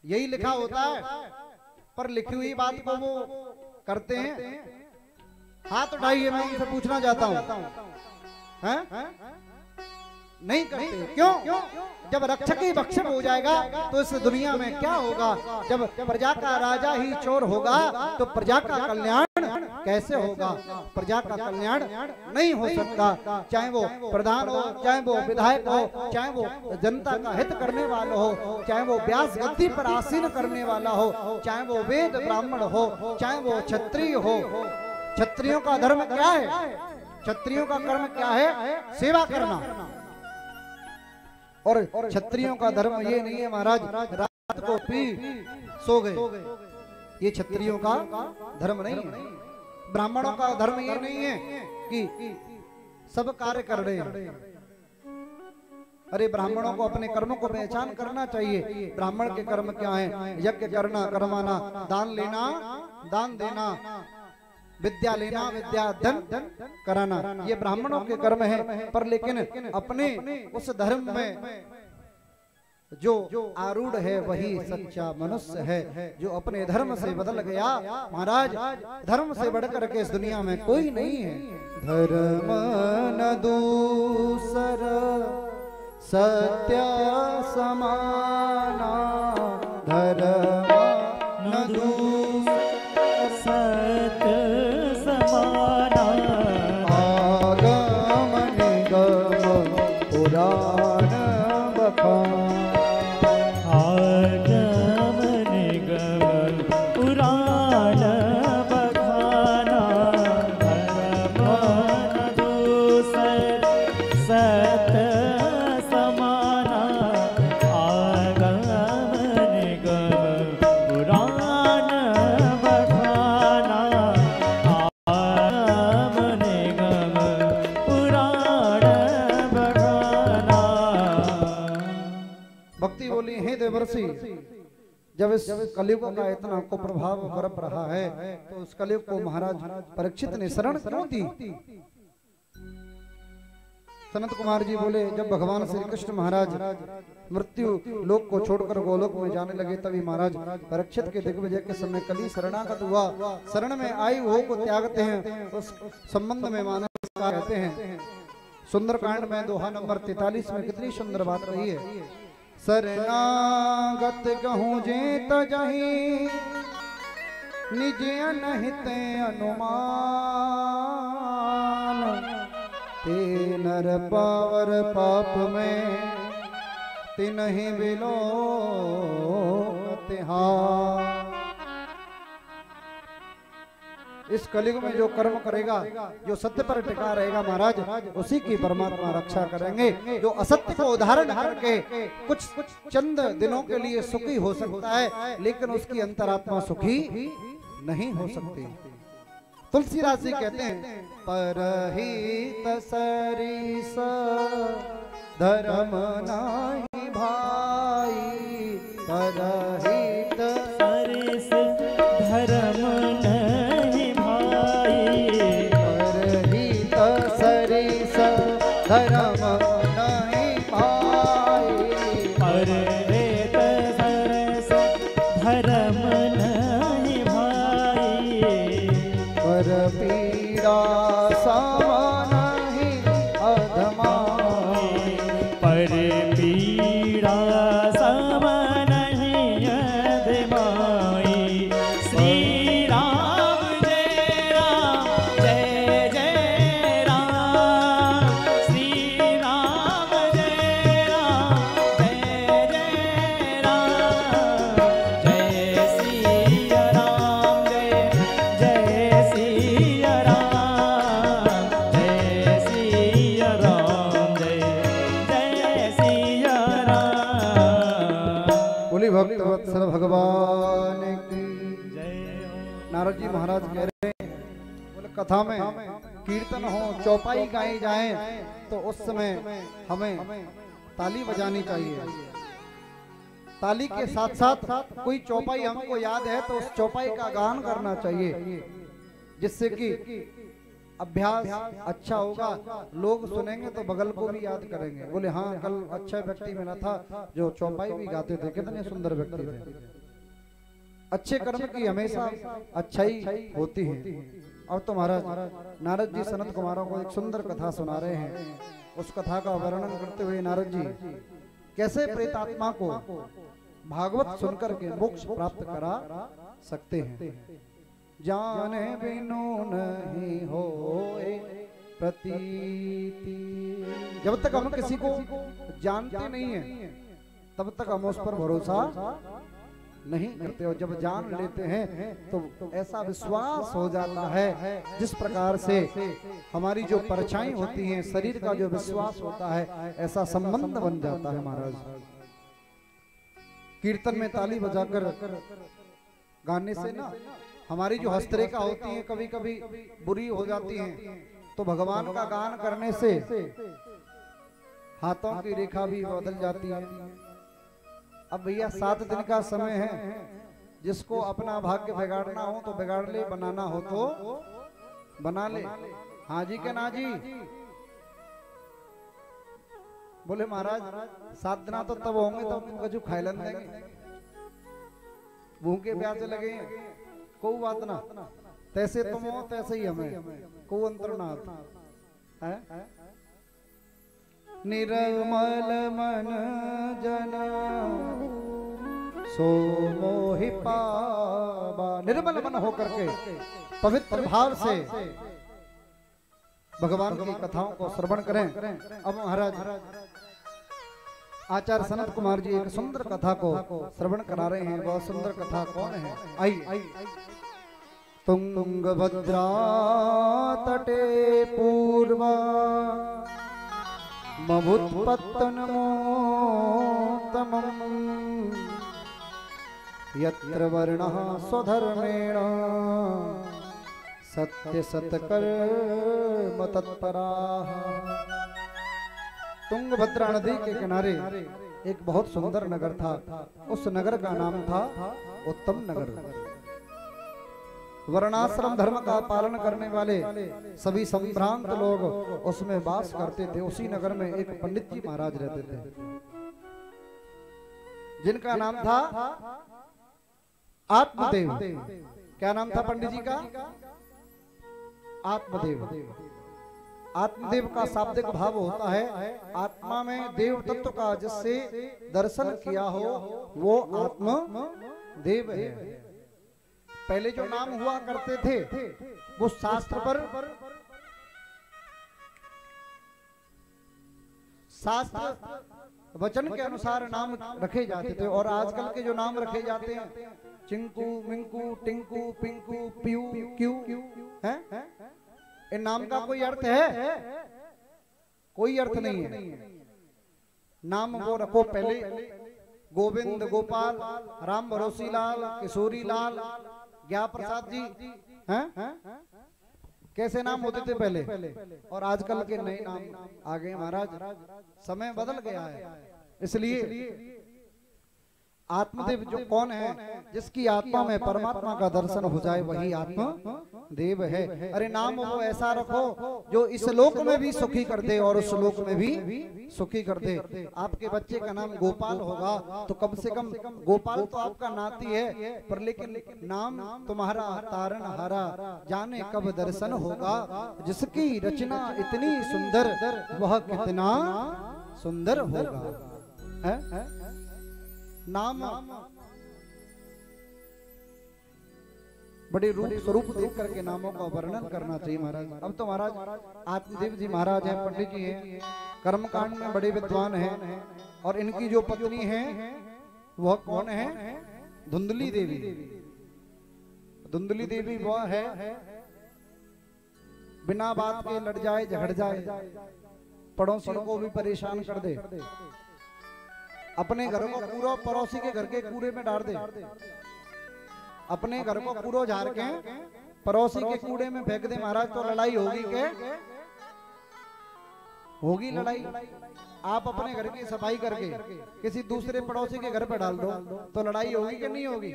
यही लिखा होता है। पर लिखी हुई बात को वो करते हैं? हाथ उठाइए, मैं उनसे पूछना चाहता हूं। नहीं करते। क्यों? जब रक्षक ही भक्षक हो जाएगा तो इस दुनिया में क्या होगा? जब प्रजा का राजा ही चोर होगा तो प्रजा का कल्याण कैसे होगा? प्रजा का कल्याण नहीं हो सकता। चाहे वो प्रधान हो, चाहे वो विधायक हो, चाहे वो जनता का हित करने वाला हो, चाहे वो व्यास गद्दी पर आसीन करने वाला हो, चाहे वो वेद ब्राह्मण हो, चाहे वो क्षत्रिय हो। क्षत्रियों का धर्म क्या है? क्षत्रियों का कर्म क्या है? सेवा करना। और क्षत्रियों का धर्म ये नहीं है महाराज रात को पी सो गए, ये क्षत्रियों का धर्म नहीं है। ब्राह्मणों का धर्म ये नहीं है कि सब कार्य कर रहे हैं। अरे ब्राह्मणों को अपने कर्मों को पहचान करना चाहिए। ब्राह्मण के कर्म क्या है? यज्ञ करना, कर्माना, दान लेना, दान देना, विद्या लेना, विद्या धन कराना, ये ब्राह्मणों के कर्म है। पर लेकिन अपने उस धर्म में जो आरूढ़ है वही सच्चा मनुष्य है, जो अपने धर्म से बदल गया। महाराज धर्म से बढ़कर के इस दुनिया में कोई नहीं है। धर्म न दूसर सत्य समाना, धर्म न दूसर सत्य समाना, आगम निगम पुराण बखान, आगम निगम पुराण बखाना, धर्म न दूसर सत्य समाना, आगम निगम पुराण बखाना, आगम निगम पुराण बखाना। भक्ति बोली, हे देवर्षि, जब इस कलयुग का इतना को प्रभाव बरप रहा है तो उस कलयुग को महाराज परीक्षित ने शरण क्यों दी? सनत कुमार जी बोले, जब भगवान श्री कृष्ण महाराज मृत्यु लोक को छोड़कर गोलोक में जाने लगे तभी महाराज परीक्षित के दिग्विजय के समय कली शरणागत हुआ। शरण में आई हो को त्यागते हैं, उस संबंध में मानस कहते हैं। सुंदरकांड में दोहा नंबर 43 में कितनी सुंदर बात रही है। शरणागत कहूँ जे तजहि निज अनहित अनुमान ते नर पावर पाप में तिन्हि बिलो तिहार। इस कलयुग में जो कर्म करेगा, जो सत्य पर टिका रहेगा महाराज, उसी की परमात्मा रक्षा करेंगे। जो असत्य को उदाहरण करके कुछ चंद दिनों के लिए सुखी हो सकता है, लेकिन उसकी अंतरात्मा सुखी नहीं हो सकती। तुलसीदास जी कहते हैं, परहित सरिस धर्म नाही भाई, परहित सरिस धर्म नहीं भाई, परहित सरिस धर्म नहीं भाई, परहित सरिस धर्म नहीं भाई, पर पीड़ा सम नहीं अधमाई, पर पीड़ा सम नहीं अधमाई। श्री राम जय जय राम, श्री राम जय जय राम, जय सिया राम जय सिया राम, जय सिया राम जय सिया राम। बोली भक्त वत्सल भगवान की। जय नारद जी महाराज कह रहे हैं, बोले कथा में कीर्तन हो, चौपाई गाई जाए, तो उस समय हमें ताली बजानी चाहिए। ताली के साथ साथ कोई चौपाई हमको याद है तो उस चौपाई का गान करना चाहिए, जिससे कि अभ्यास अच्छा होगा। लोग सुनेंगे तो बगल को भी याद करेंगे, बोले हाँ कल अच्छा व्यक्ति मिला था जो चौपाई भी गाते थे, कितने सुंदर व्यक्ति थे। अच्छे कर्म की हमेशा अच्छाई होती है। अब तो महाराज नारद जी सनत कुमारों को एक सुंदर कथा सुना रहे हैं। उस कथा का वर्णन करते हुए नारद जी कैसे प्रेतात्मा को भागवत सुनकर के मोक्ष प्राप्त करा सकते हैं। जाने बिनु नहीं होए प्रतीति। जब तक हम किसी को जानते नहीं है तब तक हम उस पर भरोसा नहीं करते, और जब जान लेते हैं तो ऐसा विश्वास हो जाता है, जिस प्रकार से हमारी जो परछाई होती है, शरीर का जो विश्वास होता है, ऐसा संबंध बन जाता है। महाराज कीर्तन में ताली बजाकर गाने से ना हमारी जो हस्तरेखा होती है कभी कभी बुरी हो जाती है, तो भगवान का गान करने से हाथों की रेखा भी बदल जाती है। अब भैया 7 दिन का समय है, जिसको अपना भाग्य बिगाड़ना हो तो बिगाड़ ले, बनाना हो तो बना ले। हाँ जी के ना जी। बोले महाराज 7 दिन तो तब होंगे तब कजू खाइलन देंगे, भूखे प्यासे लगे हैं, कोई बात ना, तैसे तुम हो तैसे ही हमें, कोई अंतर ना है। निर्मल मन जन सो मोहि पावा। निर्मल मन होकर के पवित्र भाव से भगवान की कथाओं को श्रवण करें। अब महाराज आचार्य सनत कुमार जी एक सुंदर कथा को श्रवण करा रहे हैं। बहुत सुंदर कथा कौन है? आई तुंगभद्रा तटे पूर्वा ममुत्पत्तनमोत्तमम् यत्र वर्णः स्वधर्मेण सत्य सत्कर्म तत्पराः। तुंगभद्रा नदी के किनारे एक बहुत सुंदर नगर था। उस नगर का नाम था उत्तम नगर। वर्णाश्रम धर्म का पालन करने वाले सभी संभ्रांत लोग उसमें वास करते थे। उसी नगर में एक पंडित जी महाराज रहते थे, जिनका नाम था आत्मदेव। क्या नाम था पंडित जी का? आत्मदेव। आत्मदेव का शाब्दिक भाव होता है आत्मा में देव तत्व का जिससे दर्शन किया हो वो आत्म देव है। पहले जो नाम हुआ करते थे वो शास्त्र पर शास्त्र वचन के अनुसार नाम रखे जाते थे और आजकल के जो नाम रखे जाते हैं चिंकू मिंकू टिंकू पिंकू पियू क्यू हैं इन नाम का कोई अर्थ है? कोई अर्थ नहीं है। नाम वो रखो पहले गोविंद गोपाल राम भरोसी लाल किशोरी लाल ज्ञा प्रसाद जी हैं कैसे नाम होते थे पहले और आजकल के नए नाम आ गए महाराज। समय बदल गया है इसलिए आत्मदेव जो कौन है जिसकी आत्मा में परमात्मा का दर्शन हो जाए वही आत्मा देव है। अरे नाम वो ऐसा रखो जो इस लोक में भी सुखी कर दे और उस लोक में भी सुखी कर दे। आपके बच्चे का नाम गोपाल होगा तो कम से कम गोपाल तो आपका नाती है पर लेकिन नाम तुम्हारा तारण हारा जाने कब दर्शन होगा। जिसकी रचना इतनी सुंदर वह कितना सुंदर होगा। है? नाम बड़े रूप स्वरूप देख करके नामों का वर्णन करना चाहिए महाराज। अब तो महाराज आत्मदेव जी महाराज हैं पंडित जी हैं कर्मकांड में बड़े विद्वान हैं और इनकी जो पत्नी है वह कौन है? धुंधली देवी। धुंधली देवी वह है बिना बात के लड़ जाए झगड़ जाए पड़ोसियों को भी परेशान कर दे अपने घर को पूरा पड़ोसी के घर के कूड़े में डाल दे अपने घर को कूड़ो झाड़ के पड़ोसी के कूड़े में फेंक दे महाराज तो लड़ाई होगी क्या? होगी लड़ाई। आप अपने घर की सफाई करके किसी दूसरे पड़ोसी के घर पे डाल दो तो लड़ाई होगी कि नहीं होगी?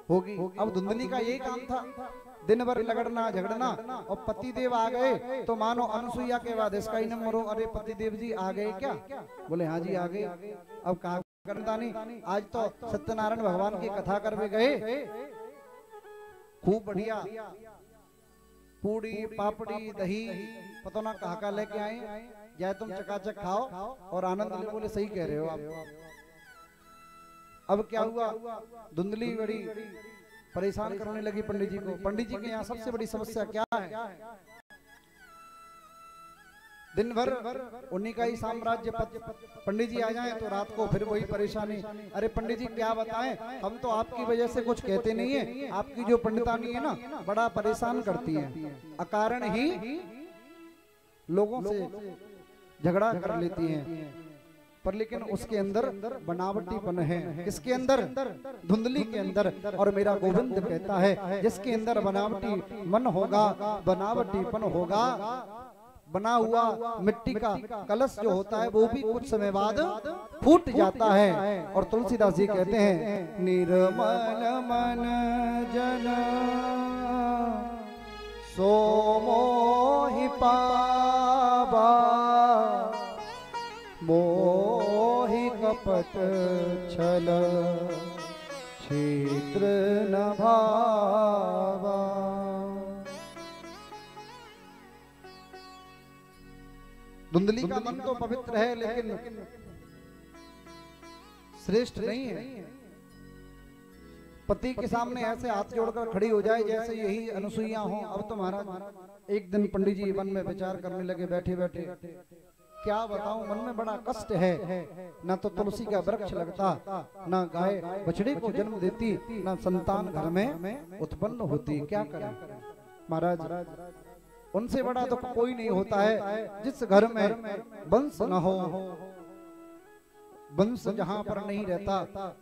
होगी। अब धुंधली का यही काम था दिन भर लगड़ना झगड़ना और पतिदेव आ गए तो मानो अनुसुईया के बाद इसका ही नंबर हो अरे पतिदेव जी आ गए क्या? बोले हाँ जी आ गए। अब कहा करता नहीं आज तो सत्यनारायण भगवान की कथा करवे गए खूब बढ़िया पूड़ी पापड़ी दही पता ना कहा का लेके आए जाए तुम चकाचक खाओ और आनंद ले। बोले सही कह रहे हो आप। अब क्या हुआ धुंधली बड़ी परेशान करने लगी पंडित जी को। पंडित जी के यहाँ सबसे बड़ी समस्या क्या है? दिन भर उन्हीं का ही साम्राज्य पंडित जी आ जाएं तो रात को फिर वही परेशानी। अरे पंडित जी क्या बताएं हम तो आपकी वजह से कुछ कहते नहीं है आपकी जो पंडितानी है ना बड़ा परेशान करती है अकारण ही लोगों से झगड़ा कर लेती हैं पर लेकिन उसके अंदर बनावटीपन है। किसके अंदर? धुंधली के अंदर। और मेरा गोविंद कहता है जिसके अंदर बनावटी मन होगा बनावटीपन होगा बना हुआ मिट्टी का कलश जो होता है वो भी कुछ समय बाद फूट जाता है। और तुलसीदास जी कहते हैं निर्मल मन जन सो मोहि पावा मोहि कपट छल क्षेत्र न भावा। धुंधली का मन तो पवित्र है लेकिन श्रेष्ठ नहीं है। पति के सामने ऐसे हाथ जोड़कर खड़ी हो जाए जैसे यही अनुसुईया हो। अब तो महाराज एक दिन पंडित जी वन में विचार करने लगे बैठे बैठे क्या बताऊं मन में बड़ा कष्ट है। ना तो तुलसी का वृक्ष लगता ना गाय बछड़े को जन्म देती ना संतान घर में उत्पन्न होती। क्या करें महाराज उनसे बड़ा दुख कोई नहीं होता है जिस घर में वंश न हो। वंश जहां पर नहीं रहता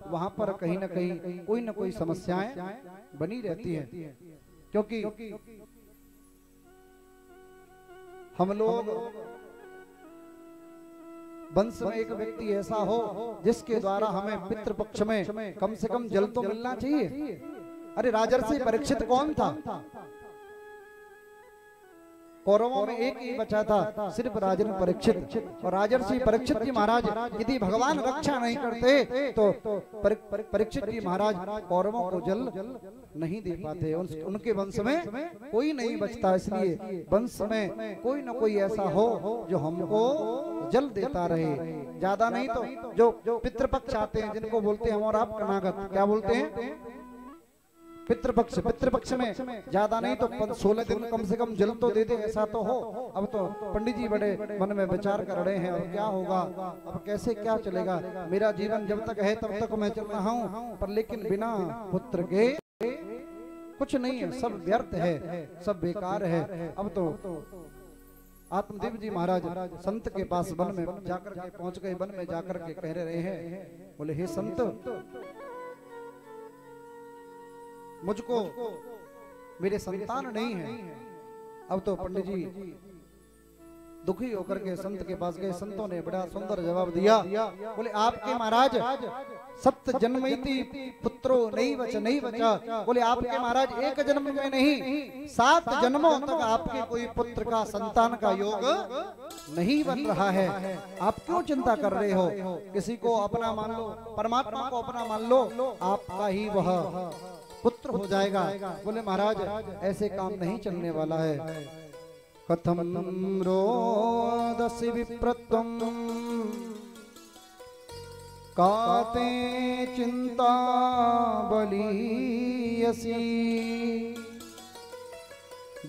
वहां पर कहीं ना कहीं कोई ना कोई समस्याएं बनी रहती है। क्योंकि हम लोग वंश में एक व्यक्ति ऐसा हो जिसके द्वारा हमें पितृपक्ष में कम से कम जल तो मिलना चाहिए। अरे राजर्षि परीक्षित कौन था? कौरवों में एक ही बचा था, सिर्फ राजन परीक्षित। और राजर्षि परीक्षित जी महाराज यदि भगवान रक्षा नहीं करते तो परीक्षित जी महाराज कौरवों को जल नहीं दे पाते। उनके वंश में कोई नहीं बचता, इसलिए वंश में कोई न कोई ऐसा हो जो हमको जल देता रहे। ज्यादा नहीं तो जो पितृपक्ष आते हैं, जिनको बोलते हैं हम और आप कनागत, क्या बोलते हैं, पितृपक्ष। पितृपक्ष में ज्यादा नहीं तो 16 दिन कम से कम जल तो दे दे, ऐसा तो हो। अब तो पंडित जी बड़े मन में विचार कर रहे हैं, अब क्या होगा, अब कैसे क्या चलेगा, मेरा जीवन जब तक है तब तक मैं चल रहा हूँ, पर लेकिन बिना पुत्र के कुछ नहीं है, सब व्यर्थ है, सब बेकार है। अब तो आत्मदेव जी महाराज संत के पास वन में जाकर के पहुंच गए। वन में जाकर के कह रहे हैं, बोले हे संत, मुझको मेरे संतान नहीं है। अब तो पंडित जी दुखी होकर के संत के पास गए। संतों ने बड़ा सुंदर जवाब दिया, बोले आपके महाराज सप्त जन्मैति पुत्रो नहीं बचा। बोले आपके महाराज एक जन्म में नहीं, 7 जन्मों तक आपके कोई पुत्र का संतान का योग नहीं बन रहा है। आप क्यों चिंता कर रहे हो, किसी को अपना मान लो, परमात्मा को अपना मान लो, आपका ही वह पुत्र हो जाएगा। बोले महाराज ऐसे काम नहीं चलने वाला है। कथम रोदसी विप्रत्वम काते चिंता बलीयसी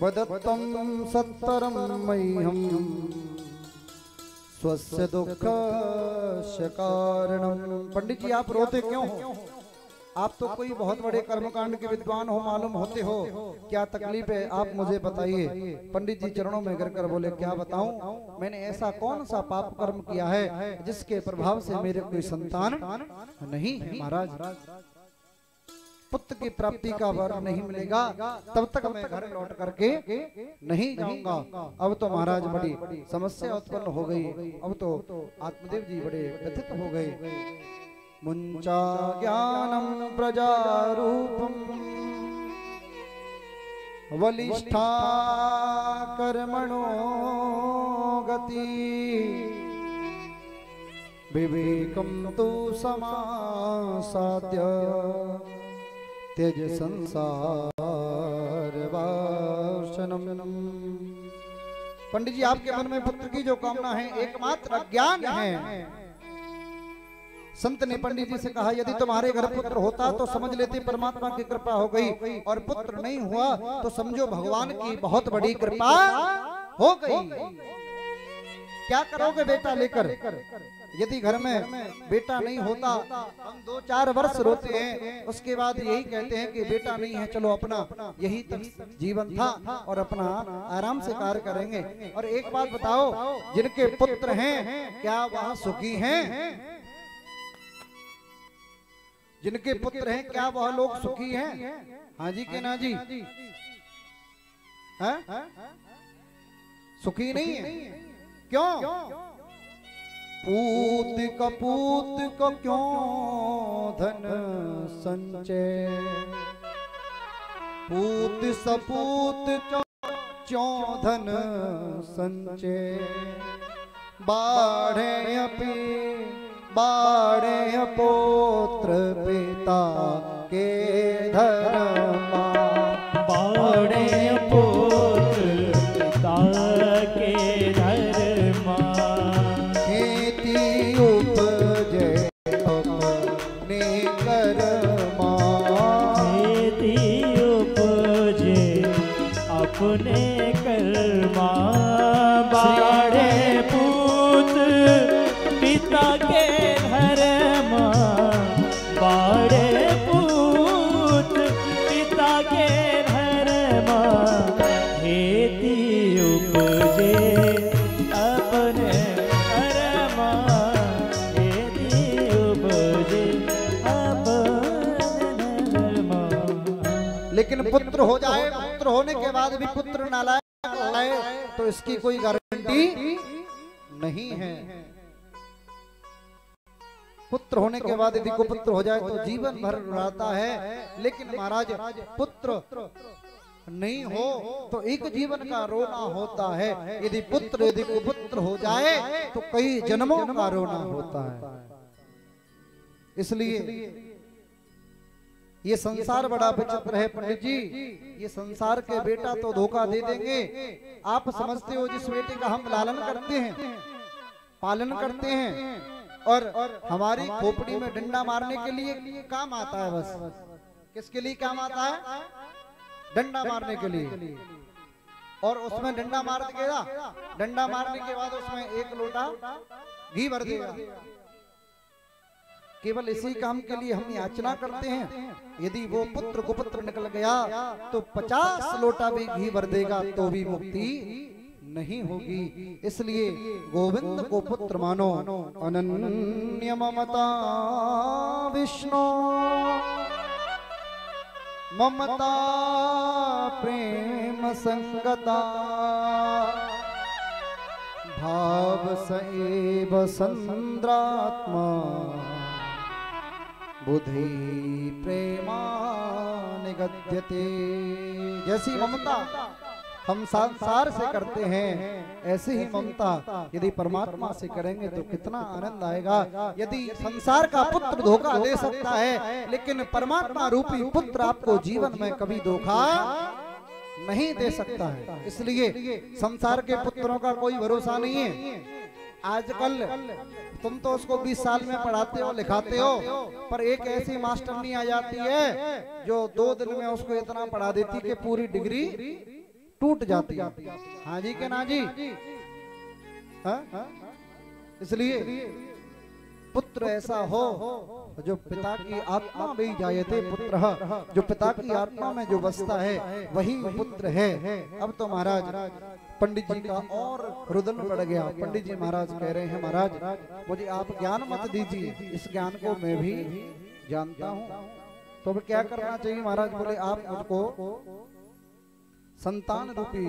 वदत्तम सत्तरम मह्यम स्वस्य दुःखस्य कारणम। पंडित जी आप रोते क्यों हो, आप तो कोई बहुत बड़े कर्मकांड के विद्वान हो, मालूम होते हो, क्या तकलीफ है आप मुझे बताइए। पंडित जी चरणों में गिर कर बोले क्या बताऊं, मैंने ऐसा कौन सा पाप कर्म किया है जिसके प्रभाव से मेरे कोई संतान नहीं है। महाराज पुत्र की प्राप्ति का वर नहीं मिलेगा तब तक मैं घर लौट करके नहीं जाऊंगा। अब तो महाराज बड़ी समस्या उत्पन्न हो गई। अब तो आत्मदेव जी बड़े व्यथित हो गए। मुंचा ज्ञानम प्रजारूपम वलिष्ठा कर्मणो गति विवेकम तु समासाद्य त्यज संसार वासनम। पंडित जी आपके मन में पुत्र की जो कामना है एकमात्र अज्ञान है। संत ने पंडित जी से कहा यदि तुम्हारे घर पुत्र होता तो समझ लेते परमात्मा की कृपा हो गई, और पुत्र नहीं हुआ तो समझो भगवान की बहुत बड़ी कृपा हो गई। क्या करोगे बेटा लेकर, यदि घर में बेटा नहीं होता हम 2-4 वर्ष रोते हैं, उसके बाद यही कहते हैं कि बेटा नहीं है, चलो अपना यही तक जीवन था और अपना आराम से कार्य करेंगे। और एक बात बताओ, जिनके पुत्र हैं क्या वह सुखी हैं? जिनके पुत्र हैं क्या वह लोग सुखी हैं? हाँ जी के ना जी, है? सुखी नहीं है। क्यों? पूत का क्यों धन संचय, पूत सपूत क्यों धन संचय, बाढ़े पुत्र पिता के धर्मा, बाढ़े पुत्र पिता के धर्मा, खेती उपजे अपने कर्मा, खेती उपजे अपने कर्मा, बाढ़े पुत्र पिता के धर्मा, बाढ़े पुत्र पिता के धर्मा, खेती उपजे अपने कर्मा, खेती उपजे अपने धर्मा। लेकिन पुत्र हो जाए, पुत्र होने के बाद भी पुत्र नालायक है तो इसकी कोई गारंटी नहीं है। पुत्र होने के बाद यदि कुपुत्र हो जाए तो जीवन भर रहता है। लेकिन महाराज पुत्र नहीं हो तो एक जीवन का रोना होता है। यदि पुत्र यदि कुपुत्र हो जाए तो कई जन्मों का रोना होता है। इसलिए ये संसार बड़ा विचित्र है पंडित जी। ये संसार के बेटा तो धोखा दे देंगे। आप समझते हो जिस बेटे का हम लालन करते हैं, पालन करते हैं, और हमारी खोपड़ी में डंडा मारने के लिए काम आता है। बस किसके लिए काम आता है? डंडा मारने के लिए। और उसमें डंडा मार देगा, डंडा मारने के बाद उसमें एक लोटा घी भर देगा। केवल इसी काम के लिए हम याचना करते हैं। यदि वो पुत्र कुपुत्र निकल गया तो 50 लोटा भी घी भर देगा तो भी मुक्ति नहीं होगी। इसलिए गोविंद को पुत्र मानो। अनन्य ममता विष्णु ममता प्रेम संगता भाव सएव संद्रात्मा बुद्धि प्रेमा निगद्यते। जैसी ममता हम संसार से करते हैं ऐसे ही ममता यदि परमात्मा से करेंगे तो कितना आनंद आएगा। यदि संसार का पुत्र धोखा दे सकता है लेकिन परमात्मा रूपी पुत्र आपको जीवन में कभी धोखा नहीं दे सकता है। इसलिए संसार के पुत्रों का कोई भरोसा नहीं है। आजकल तुम तो उसको 20 साल में पढ़ाते हो लिखाते हो, पर एक ऐसी मास्टरनी आ जाती है जो 2 दिन में उसको इतना पढ़ा देती कि पूरी डिग्री टूट जाती है। हाँ जी के ना जी? हाँ? इसलिए पुत्र ऐसा हो जो पिता की आत्मा में जायते पुत्र, जो पिता की आत्मा में जो बसता है वही पुत्र है। अब तो महाराज पंडित जी का और रुदन बढ़ गया। पंडित जी महाराज कह रहे हैं, महाराज मुझे आप ज्ञान मत दीजिए, इस ज्ञान को मैं भी जानता हूँ। तो अब क्या करना चाहिए? महाराज बोले आप मुझको संतान रूपी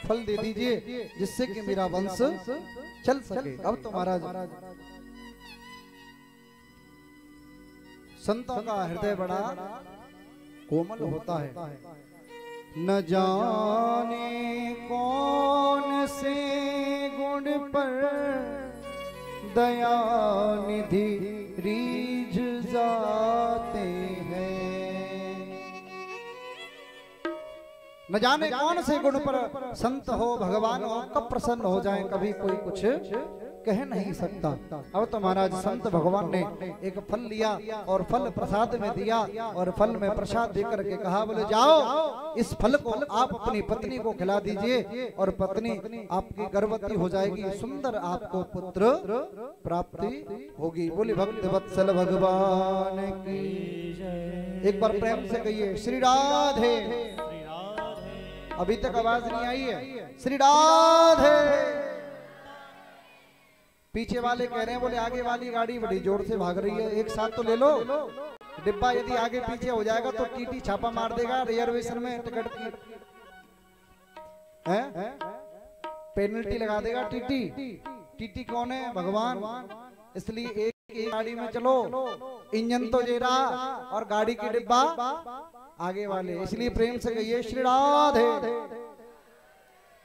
फल दे दीजिए जिससे कि मेरा वंश चल सके। अब तो महाराज संतों का हृदय बड़ा कोमल होता है। न जाने कौन से गुण पर दया निधि रीझ जाते हैं। न जाने कौन से गुण पर संत हो भगवान हो कब प्रसन्न हो जाए, कभी कोई कुछ कह नहीं सकता। अब तो महाराज संत भगवान ने एक फल लिया और फल प्रसाद में दिया और फल में प्रसाद देकर के कहा, बोले जाओ इस फल को आप अपनी पत्नी को खिला दीजिए और पत्नी आपकी गर्भवती हो जाएगी, सुंदर आपको पुत्र प्राप्ति होगी। बोले भक्त वत्सल भगवान की। एक बार प्रेम से कहिए श्री राधे। अभी तक आवाज नहीं आई है। श्री राधे। पीछे वाले कह रहे हैं, बोले आगे वाली गाड़ी बड़ी जोर से भाग रही है, एक साथ तो ले लो। डिब्बा यदि आगे पीछे हो जाएगा तो टीटी छापा मार देगा रिजर्वेशन में टिकट की, है पेनल्टी लगा देगा टीटी। टीटी कौन है? भगवान। इसलिए एक गाड़ी में चलो, इंजन तो जे रहा और गाड़ी की डिब्बा आगे वाले। इसलिए प्रेम से कहिए श्री राधे।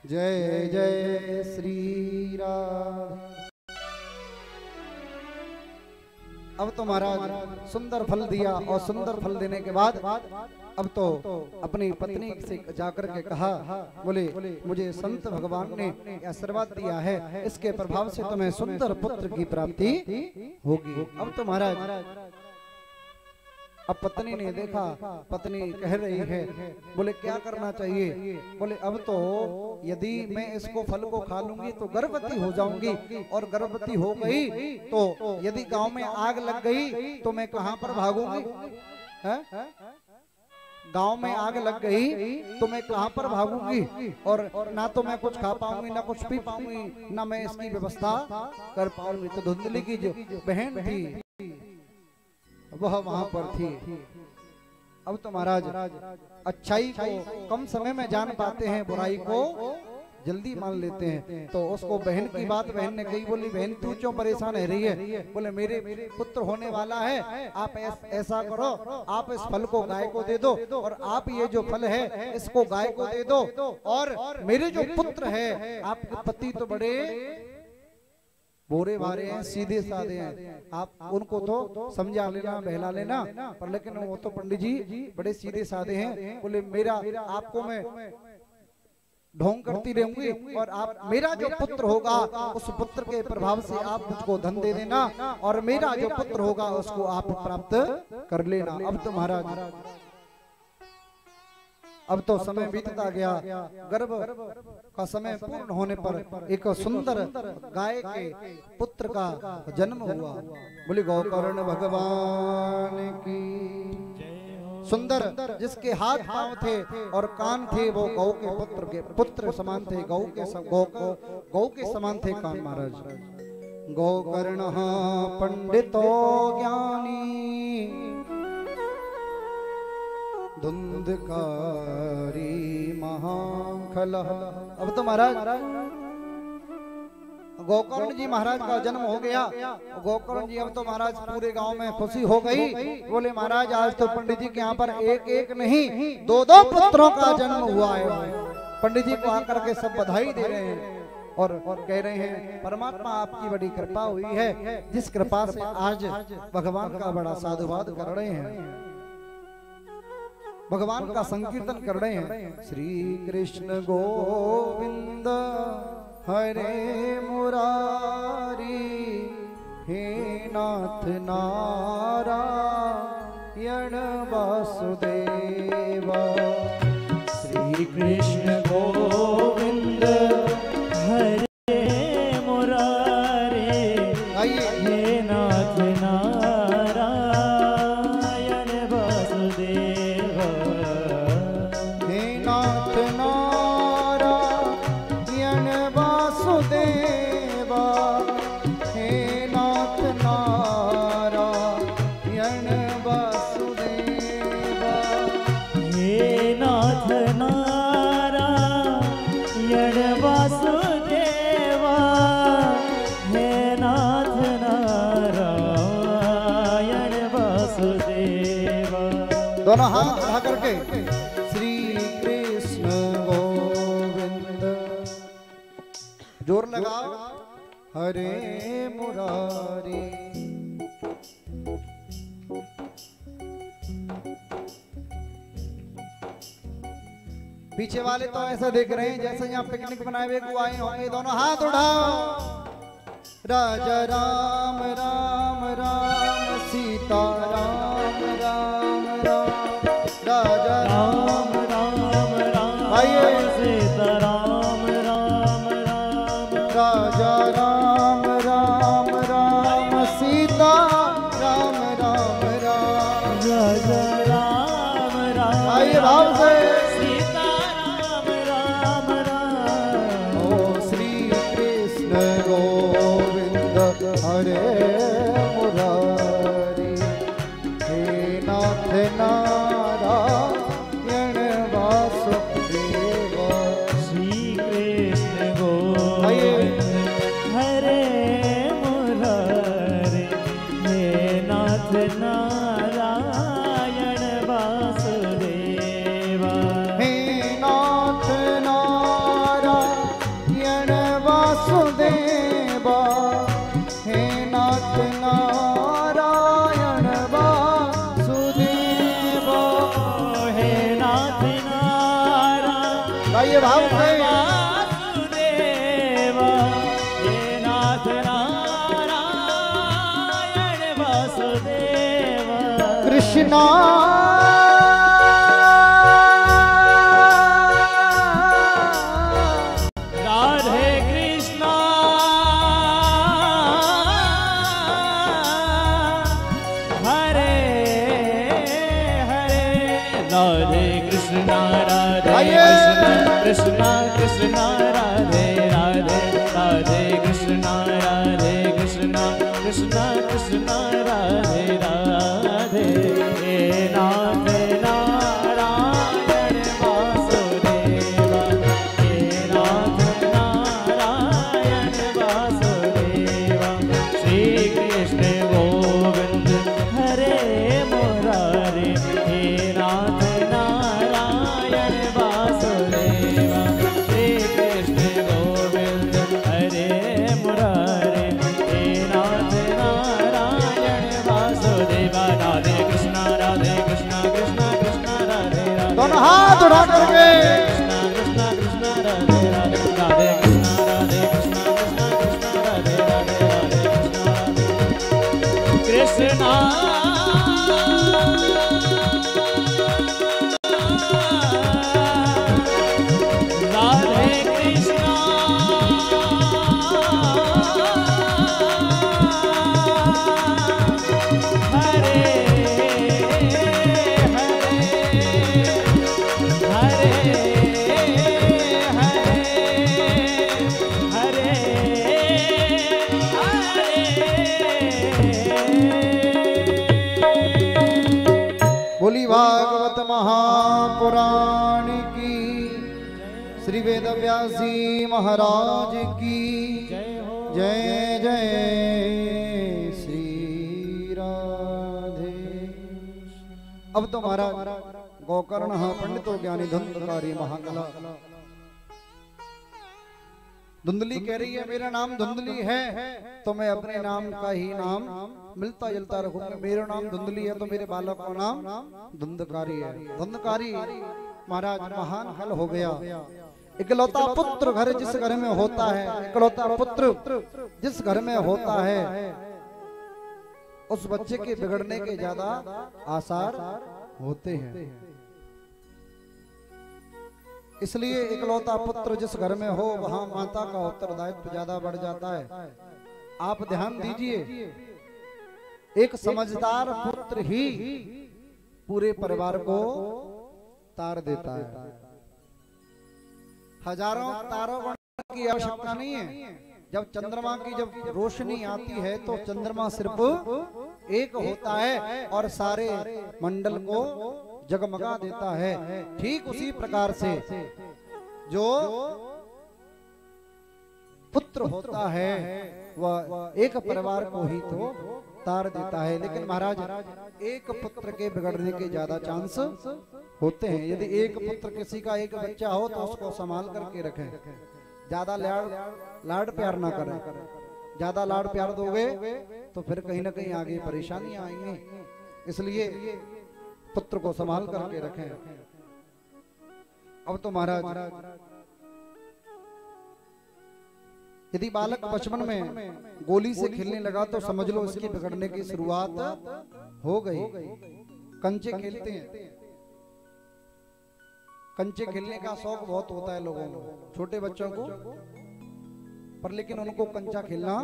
जय जय श्री राधे। अब तो महाराज सुंदर फल दिया और सुंदर फल देने के बाद अब तो अपनी पत्नी से जाकर के कहा, बोले मुझे संत भगवान ने आशीर्वाद दिया है, इसके प्रभाव से तुम्हें सुंदर पुत्र की प्राप्ति होगी। अब तो महाराज अब पत्नी ने देखा, पत्नी कह रही है, बोले क्या करना चाहिए? बोले अब तो यदि मैं इसको फल को खा लूंगी तो गर्भवती हो जाऊंगी, और गर्भवती हो गई तो यदि गांव में आग लग गई तो मैं कहां पर भागूंगी? गांव में आग लग गई तो मैं कहां पर भागूंगी? और ना तो मैं कुछ खा पाऊंगी, ना कुछ पी पाऊंगी, ना मैं इसकी व्यवस्था कर पाऊंगी। तो धुंधली की जो बहन थी वह वहां पर थी। अब तो महाराज अच्छाई को कम समय में जान पाते हैं, बुराई को जल्दी मान लेते हैं। तो उसको बहन की बात बहन ने कही, बोली बहन तू क्यों परेशान रह रही है? बोले मेरे पुत्र होने वाला है, आप ऐसा करो, आप इस फल को गाय को दे दो, और आप ये जो फल है इसको गाय को दे दो, और मेरे जो पुत्र है, आपके पति तो बड़े बोरे बारे हैं, सीधे साधे हैं, आप उनको तो समझा लेना, बहला लेना, पर लेकिन वो तो पंडित जी बड़े सीधे साधे हैं। बोले मेरा आपको मैं ढोंग करती रहूंगी, और आप मेरा जो पुत्र होगा उस पुत्र के प्रभाव से आप मुझको धन दे देना, और मेरा जो पुत्र होगा उसको आप प्राप्त कर लेना। अब तो महाराज अब तो समय बीतता गया, गर्भ का समय पूर्ण होने पर एक सुंदर गाय के पुत्र का जन्म हुआ। बोले गौकर्ण भगवान की। सुंदर जिसके हाथ पांव थे और कान थे, वो गौ के पुत्र समान थे, गौ के समान थे कान महाराज। गौकर्ण पंडितो ज्ञानी धुंधकारी महाखल। अब तो महाराज गौकर्ण जी महाराज का जन्म हो गया। गौकर्ण जी अब तो महाराज पूरे गांव में खुशी हो गई। बोले महाराज आज तो पंडित जी के यहाँ पर एक एक नहीं 2-2 पुत्रों का जन्म हुआ है। पंडित जी को आकर के सब बधाई दे रहे हैं और कह रहे हैं परमात्मा आपकी बड़ी कृपा हुई है, जिस कृपा से आज भगवान का बड़ा साधुवाद कर रहे हैं, भगवान का संकीर्तन कर रहे हैं। श्री कृष्ण गोविंद हरे मुरारी, हे नाथ नारायण वासुदेव। श्री कृष्ण गोविंद हरे मुरारी, हे नाथ नारायण वासुदेव। हे नाथ नारायण वासुदेव, हे नाथ नारायण वासुदेव। हे नाथ नारायण वासुदेव, हे नाथ नारायण वासुदेव। दोनों हाथ उठा करके श्री कृष्ण गोविंद जोर लगाओ, हरे मुरारी। पीछे वाले तो ऐसा देख रहे हैं जैसे यहाँ पिकनिक मनाए हुए को आए होंगे। दोनों हाथ उठाओ। राजा राम राम राम, सीता राम राम राम, राजा राम राम राम, आइए। सीता राम राम राम, राजा राम राम राम, सीता राम राम राम, राजा राम राम, आइए भाव से। सीता राम राम राम। ओ श्री कृष्ण गोविंद हरे मुरारी, हे नाथ नारायण वासुदेव। श्री कृष्ण गोविंद हरे मुरारी, हे नाथ नारायण वासुदेव। हे नाथ नारायण वासुदेव, हे नाथ नारायण वासुदेव। हे नाथ नारायण गाइए भाव से। वासुदेव, हे नाथ नारायण वासुदेव। कृष्णा राधे कृष्णा, हरे हरे, राधे कृष्णा राधे कृष्णा, कृष्णा कृष्णा राधे राधे, राधे कृष्णा राधे कृष्णा, कृष्णा कृष्णा राधे राधे। हे नाथ नारायण वासुदेव, हे नाथ बोली भागवत महापुराण की, श्री वेद व्यासी महाराज की जय हो। जय जय श्री राधे। अब तो महाराज गोकर्ण पंडितो ज्ञानी धुंधकारी महाकला। धुंधली कह रही है मेरा नाम धुंधली है, तो मैं अपने नाम का ही नाम मिलता जुलता रखूंगा। मेरा नाम धुंधली है तो मेरे बालक का नाम धुंधकारी है। धुंधकारी महाराज महान हल हो गया। इकलौता पुत्र घर जिस घर में होता है, इकलौता पुत्र जिस घर में होता है, उस बच्चे के बिगड़ने के ज्यादा आसार होते हैं। इसलिए इकलौता पुत्र जिस घर में हो वहां माता का उत्तरदायित्व ज्यादा बढ़ जाता है। आप ध्यान दीजिए, एक समझदार पुत्र ही पूरे परिवार को तार देता है। हजारों तारों की आवश्यकता नहीं है। जब चंद्रमा की जब रोशनी आती है तो चंद्रमा सिर्फ एक होता है और सारे मंडल को जगमगा देता है। ठीक उसी प्रकार से जो पुत्र होता है वह एक परिवार को ही तो तार देता है। लेकिन महाराज एक पुत्र के बिगड़ने के ज्यादा चांस होते हैं। यदि एक पुत्र किसी का एक बच्चा हो तो उसको संभाल करके रखें, ज्यादा लाड प्यार ना करें। ज्यादा लाड प्यार दोगे तो फिर कहीं ना कहीं आगे परेशानियां आएंगी। इसलिए पुत्र को संभाल करके रखें। अब तो महाराज यदि बालक बचपन में गोली से खेलने लगा तो समझ लो इसकी बिगड़ने की शुरुआत हो गई। कंचे खेलते हैं, कंचे खेलने का शौक बहुत होता है लोगों को, छोटे बच्चों को, पर लेकिन उनको कंचा खेलना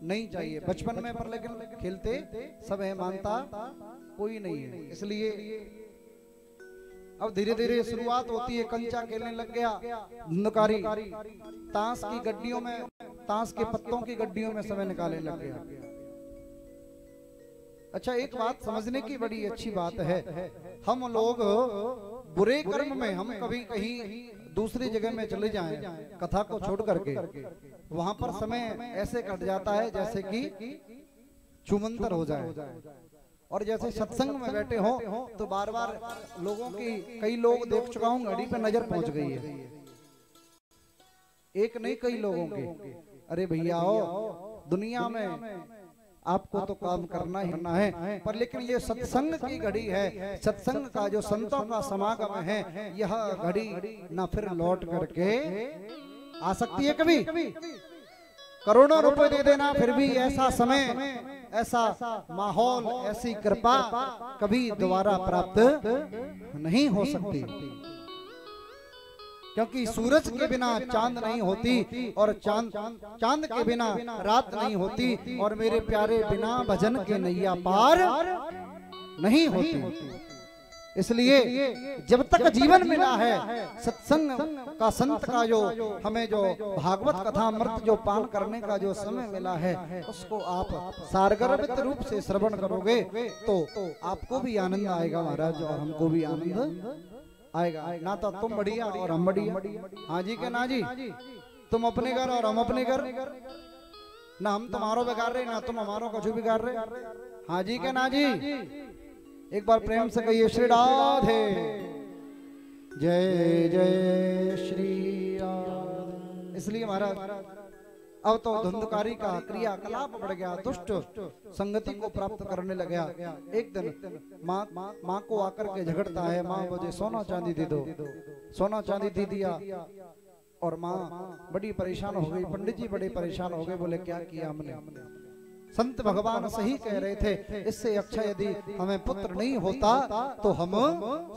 नहीं चाहिए बचपन में। पर लेकिन खेलते सब है, मानता कोई नहीं है। इसलिए अब धीरे धीरे शुरुआत होती है, कंचा खेलने लग गया। धुंधकारी ताश की गड्डियों में, ताश के पत्तों की गड्डियों में समय निकालने लग गया। अच्छा, एक बात समझने की बड़ी अच्छी बात है, हम लोग बुरे कर्म में हम कभी कहीं दूसरी जगह में चले जाएं, कथा को छोड़ करके, वहां पर समय ऐसे कट जाता है जैसे कि छुमंतर हो जाए। और जैसे सत्संग में बैठे हो तो बार बार लोगों की, कई लोग देख चुका हूं घड़ी पे नजर पहुंच गई है, एक नहीं कई लोगों के। अरे भैया हो, दुनिया में आपको तो काम करना ही करना है, पर लेकिन ये सत्संग की घड़ी है, सत्संग का जो संतों का समागम है, यह घड़ी न फिर लौट करके आ सकती है। कभी करोड़ों रुपए दे देना फिर भी ऐसा समय, ऐसा माहौल, ऐसी कृपा कभी दोबारा प्राप्त नहीं हो सकती। क्योंकि सूरज के बिना चांद नहीं होती और चांद के बिना रात नहीं होती, और मेरे प्यारे बिना भजन के नैया पार नहीं होती। इसलिए जब तक जीवन मिला है, सत्संग का, संत का जो हमें जो भागवत कथा अमृत जो पान करने का जो समय मिला है, उसको आप सारगर्भित रूप से श्रवण करोगे तो आपको भी आनंद आएगा महाराज, और हमको भी आनंद आएगा। ना तो तुम बढ़िया और हम बढ़िया, हाँ जी के ना जी, तुम अपने घर और हम अपने घर, ना हम तुम्हारो बिगाड़ रहे ना तुम हमारो कुछ बिगाड़ रहे, हाँ जी के ना जी। एक बार प्रेम से कहिए श्री राधे। जय जय श्री राधे। इसलिए महाराज अब तो धुंधकारी का क्रियाकलाप बढ़ गया, दुष्ट संगति को प्राप्त करने लग गया। एक दिन माँ को आकर के झगड़ता है, माँ मुझे सोना चांदी दे दो, सोना चांदी दे दिया, और माँ बड़ी परेशान हो गई। पंडित जी बड़े परेशान हो गए, बोले क्या किया हमने। संत भगवान सही कह रहे थे, इससे अच्छा यदि हमें पुत्र नहीं होता तो हम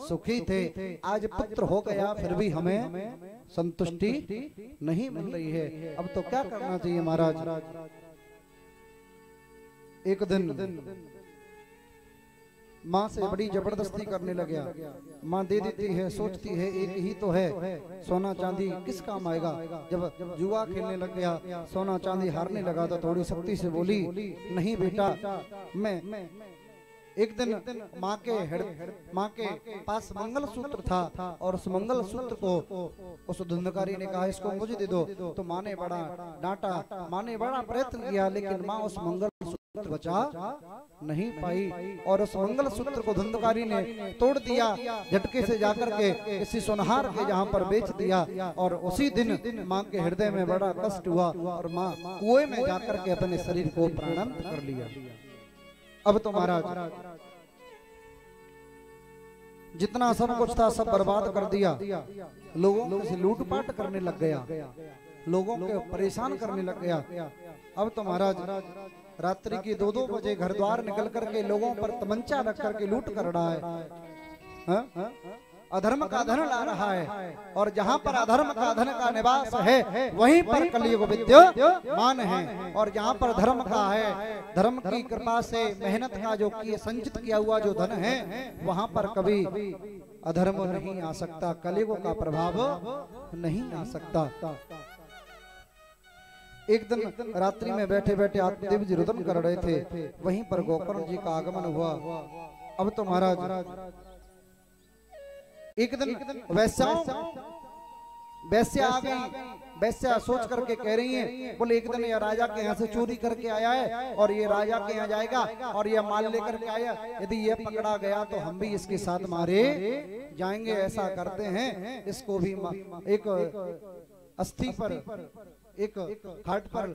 सुखी थे। आज पुत्र हो गया फिर भी हमें संतुष्टि नहीं मिल रही है। अब तो क्या करना चाहिए महाराज। एक दिन माँ से बड़ी जबरदस्ती करने लग गया। माँ दे देती है, सोचती है एक ही तो है, सोना चांदी किस काम आएगा। जब जुआ खेलने लग गया, सोना चांदी हारने लगा तो थोड़ी सख्ती से बोली, नहीं बेटा, मैं एक दिन माँ के पास मंगल सूत्र था और उस मंगल सूत्र को उस धुंधकारी ने कहा इसको मुझे दे दो। तो माँ ने बड़ा डांटा, माँ ने बड़ा प्रयत्न किया, लेकिन माँ उस मंगल सूत्र बचा नहीं पाई और उस मंगल सूत्र को धुंधकारी ने तोड़ दिया, झटके से जाकर के किसी सुनहार के जहाँ पर बेच दिया। और उसी दिन माँ के हृदय में बड़ा कष्ट हुआ और माँ कुएं में जाकर के अपने शरीर को प्राणांत कर लिया। अब तो महाराज जितना सब कुछ था सब बर्बाद कर दिया, लोगों से लूटपाट करने लग गया, लोगों को परेशान करने लग गया। अब तो महाराज रात्रि की 2-2 बजे घर द्वार निकल करके लोगों पर तमंचा रख करके लूट कर रहा है, अधर्म का धन ला रहा है। और जहाँ पर अधर्म का धन का निवास है वहीं पर कलयुग विद्यमान है। और जहाँ पर धर्म का है, धर्म की कृपा से मेहनत का जो संचित किया हुआ जो धन है, वहाँ पर कभी अधर्म नहीं आ सकता, कलयुग का प्रभाव नहीं आ सकता। एक दिन रात्रि में बैठे बैठे आत्मदेव जी रुदन कर रहे थे, वहीं पर गोकर्ण जी का आगमन हुआ। अब तो महाराज एक दिन वैश्या आ गई, वैश्या सोच करके कह रही है, बोले एक दिन ये राजा के यहाँ से चोरी करके आया है और ये राजा के यहाँ जाएगा और ये माल लेकर के आया, यदि ये पकड़ा गया तो हम भी इसके साथ मारे जाएंगे। ऐसा करते हैं, इसको भी एक अस्थि पर एक खाट पर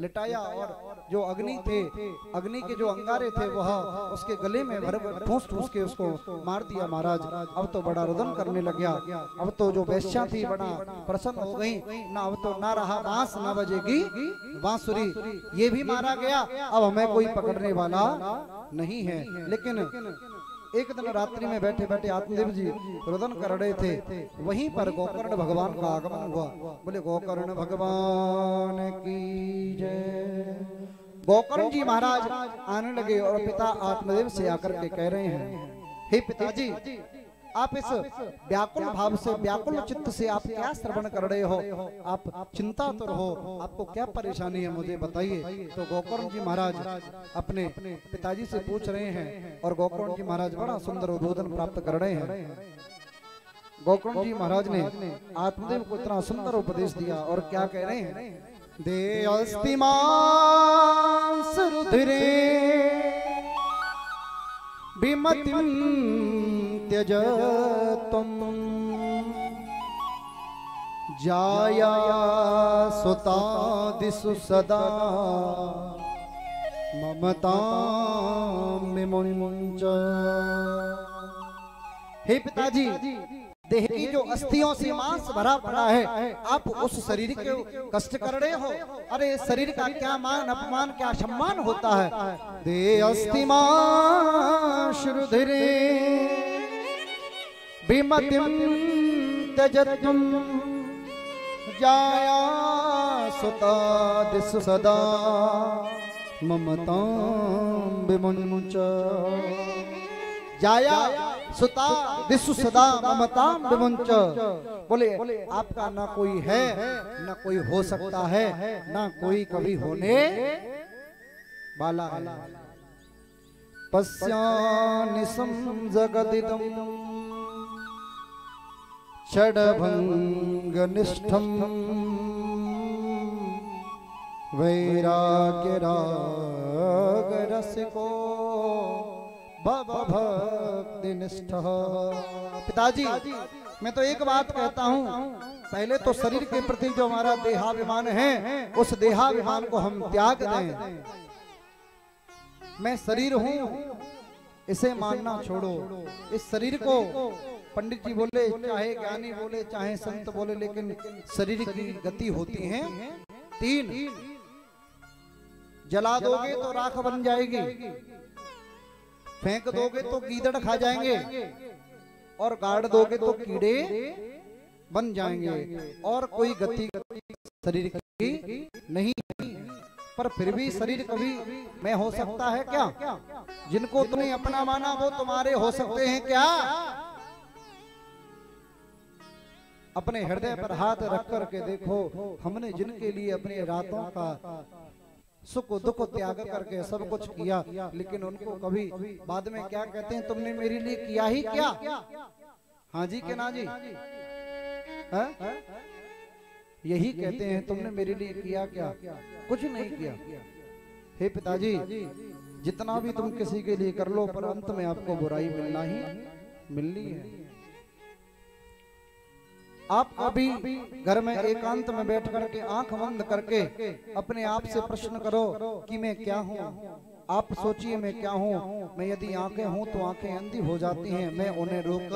लिटाया और जो अग्नि थे, अग्नि के जो अंगारे थे वह उसके गले में भर ठूस के उसको मार दिया महाराज। अब तो बड़ा रुदन करने लग गया। अब तो जो वैश्या थी बड़ा प्रसन्न हो गई ना, अब तो ना रहा बांस ना बजेगी बांसुरी, ये भी मारा गया, अब हमें कोई पकड़ने वाला नहीं है। लेकिन एक दिन रात्रि में बैठे बैठे आत्मदेव जी रुदन कर रहे थे, वहीं पर गोकर्ण भगवान का आगमन हुआ। बोले गोकर्ण भगवान की जय। गोकर्ण जी महाराज आने लगे और पिता आत्मदेव से आकर के कह रहे हैं, हे पिताजी, आप इस व्याकुल भाव से, व्याकुल चित्त से आप क्या श्रवण कर रहे हो? आप चिंतातुर हो, आपको क्या परेशानी है मुझे बताइए। तो गोकर्ण जी महाराज अपने पिताजी से पूछ रहे हैं और गोकर्ण जी महाराज बड़ा सुंदर उद्बोधन प्राप्त कर रहे हैं। गोकर्ण जी महाराज ने आत्मदेव को इतना सुंदर उपदेश दिया और क्या कह रहे हैं, दे अस्तिमांस रुधिरे विमतिं त्यजत्वं जाया सुतादिषु सदा ममतां विमुञ्च। हे पिताजी, देह की जो अस्थियों से मांस भरा पड़ा है, आप उस शरीर के कष्ट कर रहे हो। अरे शरीर का क्या मान अपमान, क्या सम्मान होता है। दे अस्तिमांस रुधिरे विमतिं त्यजत्वं जाया सुतादिषु सदा ममतां विमुञ्च। जाया सुता दिशु सदा ममतां विमुञ्च। बोले आपका ना कोई है ना कोई हो सकता है, ना कोई कभी होने वाला है। पश्यानिशं जगदिदं षड्भंगनिष्ठं वैराग्यरागरसिको भक्तिनिष्ठ। पिताजी, मैं तो एक बात कहता हूँ, पहले तो शरीर के प्रति जो हमारा देहाभिमान है, उस देहाभिमान को हम त्याग दें। मैं शरीर हूँ इसे मानना छोड़ो। इस शरीर को पंडित जी बोले, चाहे ज्ञानी बोले, चाहे संत बोले, लेकिन शरीर की गति होती है 3। जला दोगे तो राख बन जाएगी, फेंक दोगे तो गीदड़ खा जाएंगे, और गाड़ दोगे तो कीड़े बन जाएंगे, और कोई गति शरीर की नहीं। पर फिर भी शरीर कभी मैं हो सकता है क्या? जिनको तुमने अपना माना वो तुम्हारे हो सकते हैं क्या? अपने हृदय पर हाथ रख करके देखो, हमने जिनके लिए अपने रातों का सुख दुख त्याग करके सब कुछ किया, लेकिन उनको कभी बाद में क्या कहते हैं, तुमने मेरे लिए किया ही क्या? हाँ जी के ना जी, है? यही कहते हैं, तुमने मेरे लिए किया क्या? कुछ नहीं किया। हे पिताजी, जितना भी तुम किसी के लिए कर लो, पर अंत में आपको बुराई मिलना ही मिलनी है। आप अभी घर में एकांत में बैठ करके आंख बंद करके अपने आप से प्रश्न करो कि मैं क्या हूँ। आप सोचिए मैं क्या हूँ। मैं यदि आंखें हूँ तो आंखें अंधी हो जाती हैं, मैं उन्हें रोक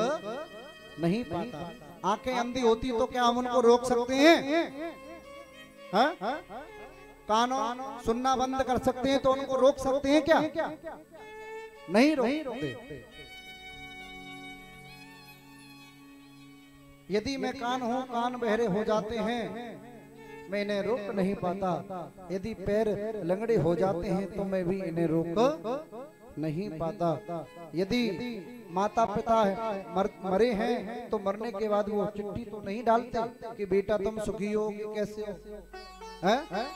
नहीं पाता। आंखें अंधी होती तो क्या हम उनको रोक सकते हैं? कानों सुनना बंद कर सकते हैं तो उनको रोक सकते हैं क्या? नहीं रोकते। यदि मैं कान हूं, कान बहरे हो जाते हैं, मैं इन्हें रोक नहीं पाता। यदि पैर लंगड़े हो जाते हैं तो मैं भी इन्हें रोक नहीं पाता। यदि माता पिता मरे हैं तो मरने के बाद वो चिट्ठी तो नहीं डालते कि बेटा तुम सुखी हो कि कैसे हो, हैं?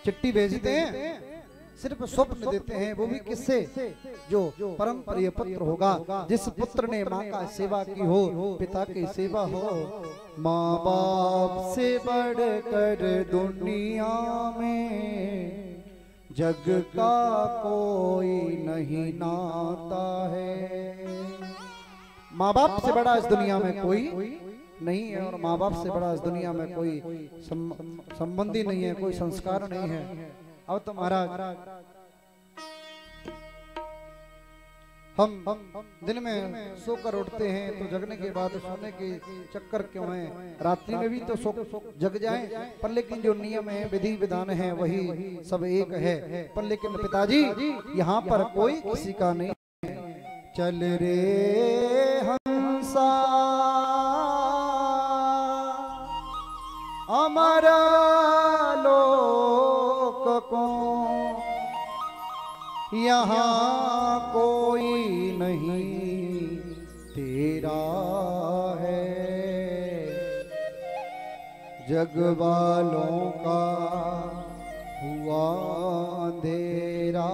चिट्ठी भेजते हैं, सिर्फ स्वप्न देते हैं, वो भी किससे? जो परम प्रिय पुत्र होगा, जिस पुत्र ने माँ का सेवा की हो, पिता की सेवा हो। माँ बाप से बढ़कर दुनिया में जग का कोई नहीं नाता है। माँ बाप से बड़ा इस दुनिया में कोई नहीं है, और माँ बाप से बड़ा इस दुनिया में कोई संबंधी नहीं है, कोई संस्कार नहीं है। अब तो महाराज हम दिन में सोकर उठते हैं तो जगने के बाद सोने के चक्कर क्यों है? रात्रि में भी तो सो जग जाएं, पर लेकिन जो नियम है, विधि विधान है, वही सब एक है। पर लेकिन पिताजी यहाँ पर कोई किसी का नहीं है। चल रे हंसा हमारा लोक को, यहाँ कोई नहीं तेरा है। जग वालों का हुआ अंधेरा,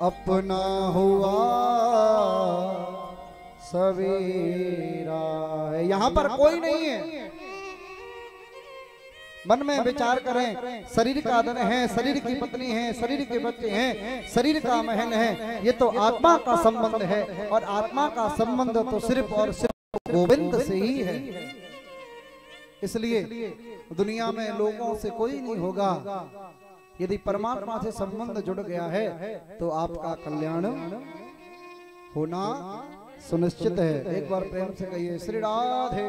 अपना हुआ सवेरा है। यहाँ पर कोई नहीं है। मन में विचार करें, शरीर का धन है, शरीर की पत्नी है, शरीर के बच्चे हैं, शरीर का महल है, ये तो आत्मा का संबंध है, और आत्मा का संबंध तो सिर्फ और सिर्फ गोविंद से ही है। इसलिए दुनिया में लोगों से कोई नहीं होगा। यदि परमात्मा से संबंध जुड़ गया है तो आपका कल्याण होना सुनिश्चित है। एक बार प्रेम से कहिए श्री राधे,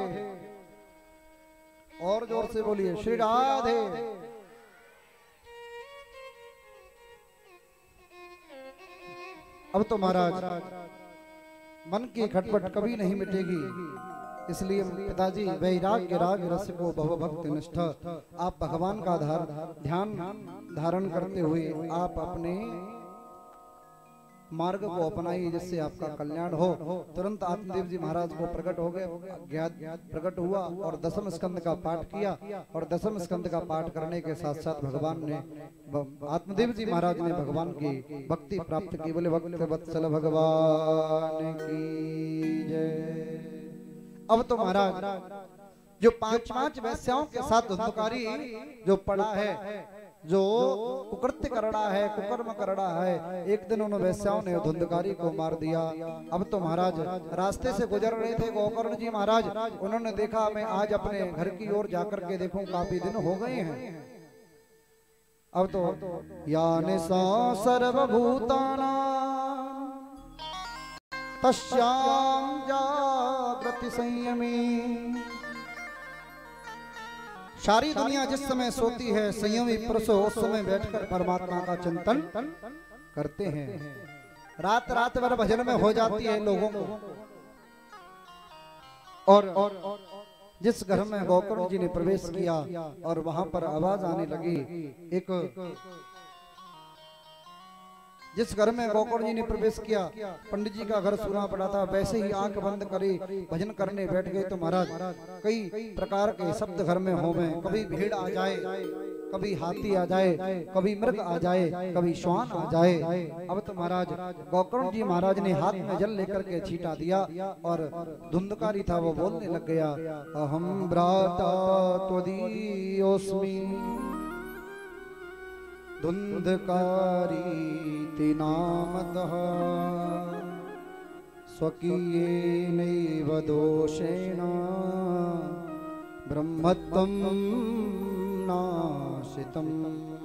और जोर से बोलिए श्री राधे। अब तो महाराज मन की खटपट कभी नहीं मिटेगी, इसलिए पिताजी वैराग्य राग रस को भवभक्त निष्ठ आप भगवान का ध्यान धारण करते हुए आप अपने मार्ग को अपनाइए, जिससे आपका कल्याण हो। तुरंत आत्मदेव जी महाराज को प्रकट हो गए, ज्ञात प्रकट हुआ और दसम स्कंद का पाठ किया। और दसम स्कंद का पाठ करने के साथ साथ भगवान ने, आत्मदेव जी महाराज ने भगवान की भक्ति प्राप्त की। बोले भक्त वत्सल भगवान की जय। अब तो महाराज जो पांच वैश्याओं के साथ धुंधकारी जो पड़ा है, जो कुकृत्य कर रहा है, कुकर्म कर रहा है, एक दिन उन वैश्याओं ने धुंधकारी को मार दिया। अब तो महाराज रास्ते से गुजर रहे थे गोकर्ण जी महाराज, उन्होंने देखा मैं आज अपने घर की ओर जाकर के देखूं, काफी दिन हो गए हैं। अब तो यानि सा सर्वभूतानां तस्यां जागृति संयमी। सारी दुनिया जिस समय सोती है, संयमी पुरुष उस समय बैठकर परमात्मा का चिंतन करते हैं। रात रात भर भजन में हो जाती है लोगों को। और जिस घर में गोकर्ण जी ने प्रवेश किया और वहां पर आवाज आने लगी, जिस घर में गोकर्ण जी ने प्रवेश किया, पंडित जी का घर सूना पड़ा था, वैसे ही आंख बंद करी भजन करने बैठ गए तो महाराज कई प्रकार के शब्द घर में हो गए। कभी भीड़ आ जाए, कभी हाथी आ जाए, कभी मृग आ जाए, कभी श्वान आ जाए। अब तो महाराज गोकर्ण जी महाराज ने हाथ में जल लेकर के छींटा दिया और धुंधकारी था वो बोलने लग गया, अहम भ्राता त्वदीयोस्मि धुंधकारी ते नामतः स्वकीयेनैव दोषेण ब्रह्मत्वं नाशितं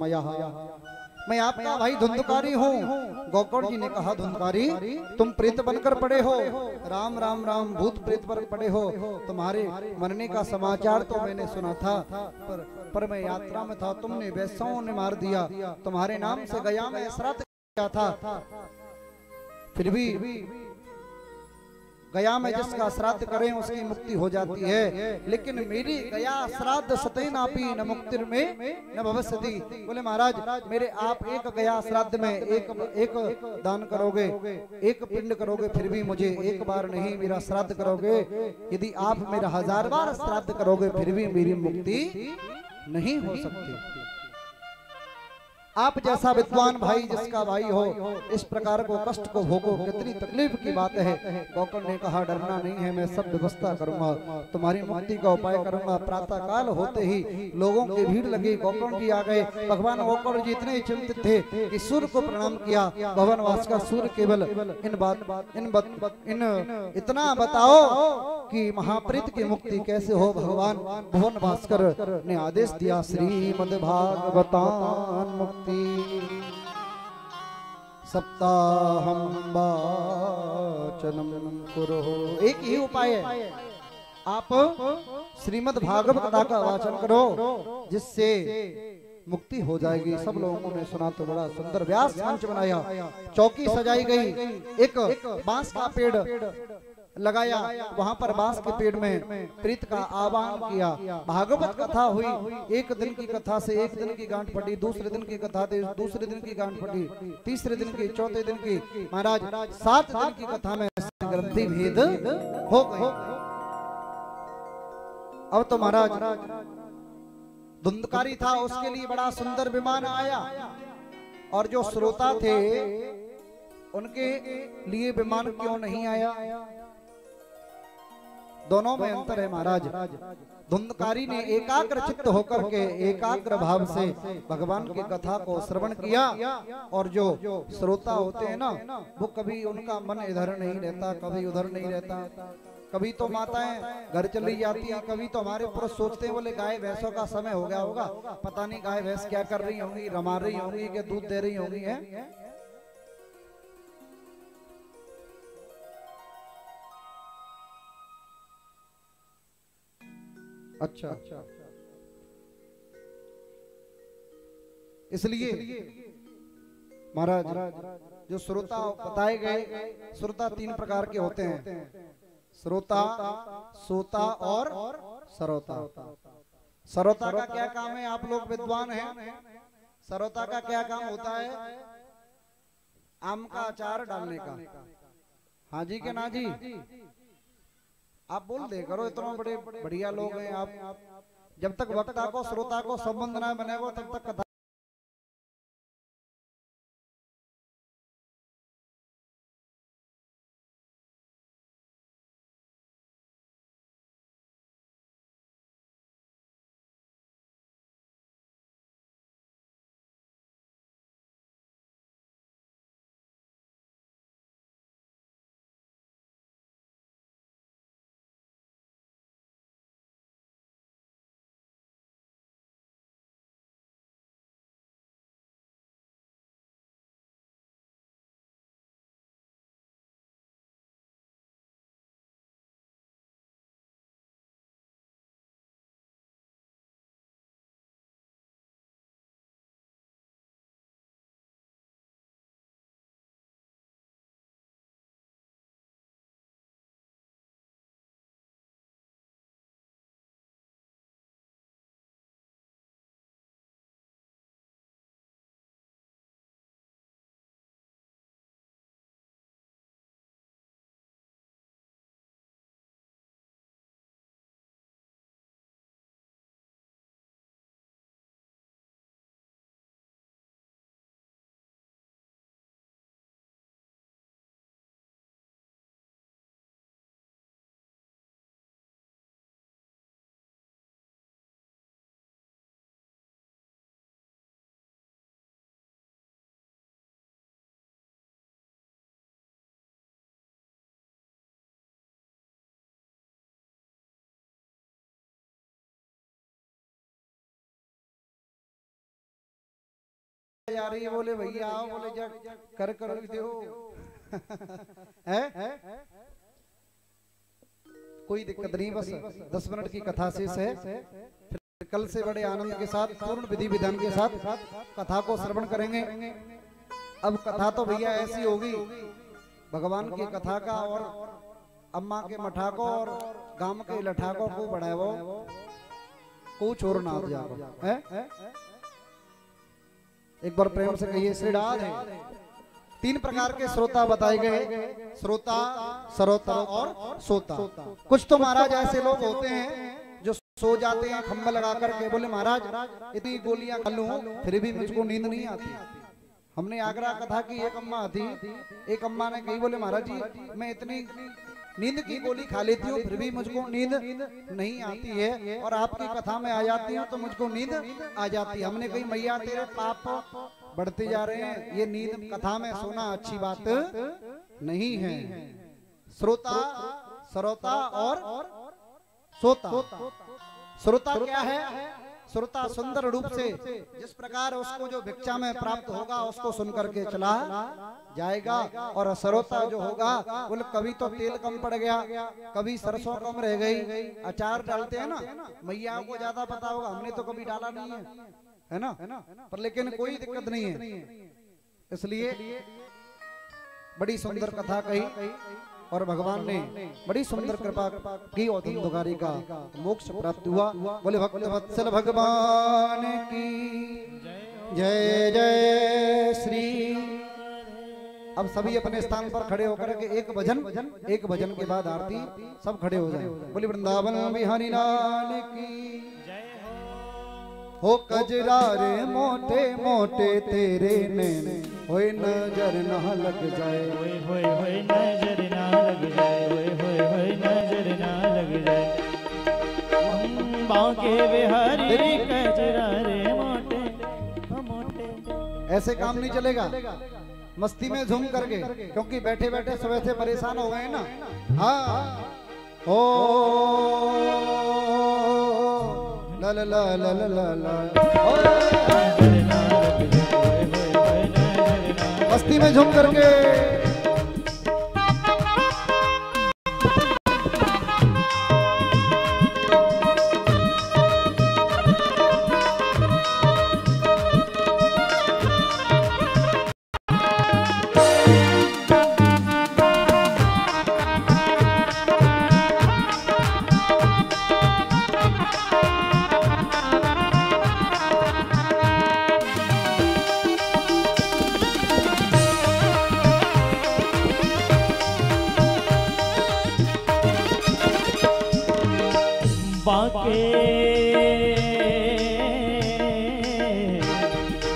मया। मैं आपका भाई धुंधकारी हूँ। गोकर्ण जी ने कहा, धुंधकारी तुम प्रेत बनकर पड़े हो, राम राम राम भूत प्रेत पर पड़े हो। तुम्हारे मरने का समाचार तो मैंने सुना था, पर मैं यात्रा में था, तुमने वैश्याओं ने मार दिया। तुम्हारे नाम से गया में श्राद्ध किया था, फिर भी गया में जिसका श्राद्ध करें उसकी मुक्ति हो जाती है, लेकिन मेरी गया श्राद्ध सतेनापि न मुक्तिर में न भविष्यति। बोले महाराज मेरे आप एक गया श्राद्ध में एक दान करोगे, एक पिंड करोगे, फिर भी मुझे एक बार नहीं मेरा श्राद्ध करोगे। यदि आप मेरा 1000 बार श्राद्ध करोगे फिर भी मेरी मुक्ति नहीं हो सकती। आप जैसा विद्वान भाई जिसका भाई हो इस प्रकार को कष्ट को भोगो, कितनी तकलीफ की बात है। गोकर्ण ने कहा, डरना नहीं है, मैं सब व्यवस्था करूंगा, तुम्हारी मुक्ति का उपाय करूंगा। प्रातः काल होते ही लोगों की भीड़ लगी, गोकर्ण जी आ गए। भगवान गोकर्ण जी इतने चिंतित थे कि सूर्य को प्रणाम किया। भवन वास का सूर्य केवल इन इतना बताओ कि महाप्रेत की मुक्ति कैसे हो। भगवान भुवन भास्कर ने आदेश दिया, श्रीमद् भागवतान मुक्ति सप्ताहं वाचनम कुरु। एक ही उपाय है, आप श्रीमद् भागवत कथा का वाचन करो जिससे मुक्ति हो जाएगी। सब लोगों ने सुना तो बड़ा सुंदर व्यास मंच बनाया, चौकी सजाई गई, एक बांस का पेड़ लगाया, वहां पर बांस के पेड़ में प्रीत का आह्वान किया। भागवत कथा हुई, एक दिन की कथा से एक दिन की गांठ पड़ी, दूसरे दिन की कथा से दूसरे दिन की गांठ पड़ी, तीसरे दिन की, चौथे दिन की, महाराज 7 दिन की कथा में ग्रंथि भेद हो गए। अब तो महाराज धुंधकारी था, उसके लिए बड़ा सुंदर विमान आया, और जो श्रोता थे उनके लिए विमान क्यों नहीं आया? दोनों में अंतर है महाराज। धुंधकारी ने एकाग्र चित्त होकर के एकाग्र भाव से भगवान की कथा को श्रवण किया, और जो श्रोता होते हैं ना, वो कभी उनका मन इधर नहीं रहता, कभी उधर नहीं रहता। कभी तो माताएं घर चली जाती है, कभी तो हमारे पुरुष सोचते हैं बोले गाय भैंसों का समय हो गया होगा, पता नहीं गाय भैंस क्या कर रही होंगी, रमा रही होंगी कि दूध दे रही होंगी है। अच्छा, इसलिए महाराज जो श्रोता बताए गए, श्रोता 3 प्रकार के होते हैं, श्रोता, सोता और सरोता। सरोता का क्या काम है? आप लोग विद्वान हैं, सरोता का क्या काम होता है? आम का अचार डालने का। हाँ जी के ना जी? आप बोल दे करो, इतना बड़े बढ़िया लोग हैं आप। जब तक वक्ता को श्रोता को संबंध ना बनेगा तब तक कथा जा रही है, बोले भैया आओ, बोले जब कर दो है कोई दिक्कत नहीं, बस 10 मिनट की कथा शेष है। फिर कल से बड़े आनंद के साथ पूर्ण विधि विधान के साथ कथा को श्रवण करेंगे। अब कथा तो भैया ऐसी होगी, भगवान की कथा का और अम्मा के मठा को और गांव के लठाको को बढ़ावो को छोड़ ना जाओ है। एक बार प्रेम से कहिए श्री राधे। 3 प्रकार के श्रोता बताए गए, श्रोता, सरोता और सोता। कुछ तो महाराज ऐसे लोग होते हैं जो सो जाते हैं खंभा लगा करके, बोले महाराज इतनी गोलियां खा लूं फिर भी मुझको नींद नहीं आती। हमने आगरा कथा की, एक अम्मा थी, एक अम्मा ने कही बोले महाराज जी मैं इतनी नींद की गोली खा लेती हूँ फिर भी मुझको नींद नहीं आती है, और आपकी कथा में आ जाती हूँ तो मुझको नींद आ जाती है। हमने कही मैया तेरे पाप बढ़ते जा रहे हैं, ये नींद कथा में सोना अच्छी बात नहीं है। श्रोता, सरोता और सोता। श्रोता क्या है? श्रोता सुंदर रूप से जिस प्रकार उसको जो भिक्षा में प्राप्त होगा उसको सुन करके चला जाएगा। और सरोता जो होगा बोले कभी तो तेल कम पड़ गया, कभी सरसों कम रह गई, अचार डालते हैं ना, मैया को ज्यादा पता होगा, हमने तो कभी डाला नहीं है ना, पर लेकिन कोई दिक्कत नहीं है। इसलिए बड़ी सुंदर कथा कही और भगवान ने बड़ी सुंदर कृपा की और धुंधुकारी का मोक्ष प्राप्त हुआ। बोले भक्त वत्सल भगवान की जय जय श्री। अब सभी अपने स्थान पर खड़े होकर के एक भजन के बाद आरती सब खड़े हो जाए। बोले वृंदावन बिहारी लाल की हो। कजरा रे मोटे मोटे तेरे नैन होए नजर ना लग जाए, होए नजर ना लग जाए, होए नजर ना लग जाए। बांके बिहारी कजरा रे मोटे मोटे। ऐसे काम नहीं चलेगा, मस्ती में झूम करके, क्योंकि बैठे बैठे सुबह से परेशान हो गए ना। हाँ ओ ला ला ला ला ला ला, मस्ती में झूम करके।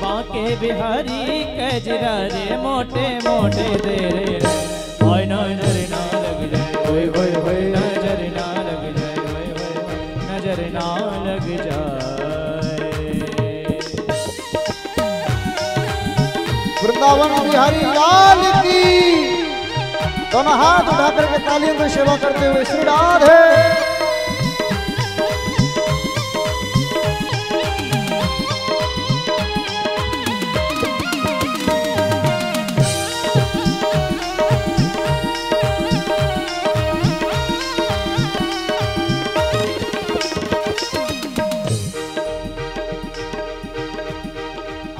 बांके बिहारी कजरा रे मोटे मोटे तेरे होए नजर ना लग जाए, होए नजर ना लग जाए, होए नजर ना लग जाए। वृंदावन बिहारी लाल की। दोनों हाथ उठा करके तालियों की सेवा करते हुए श्री राधे।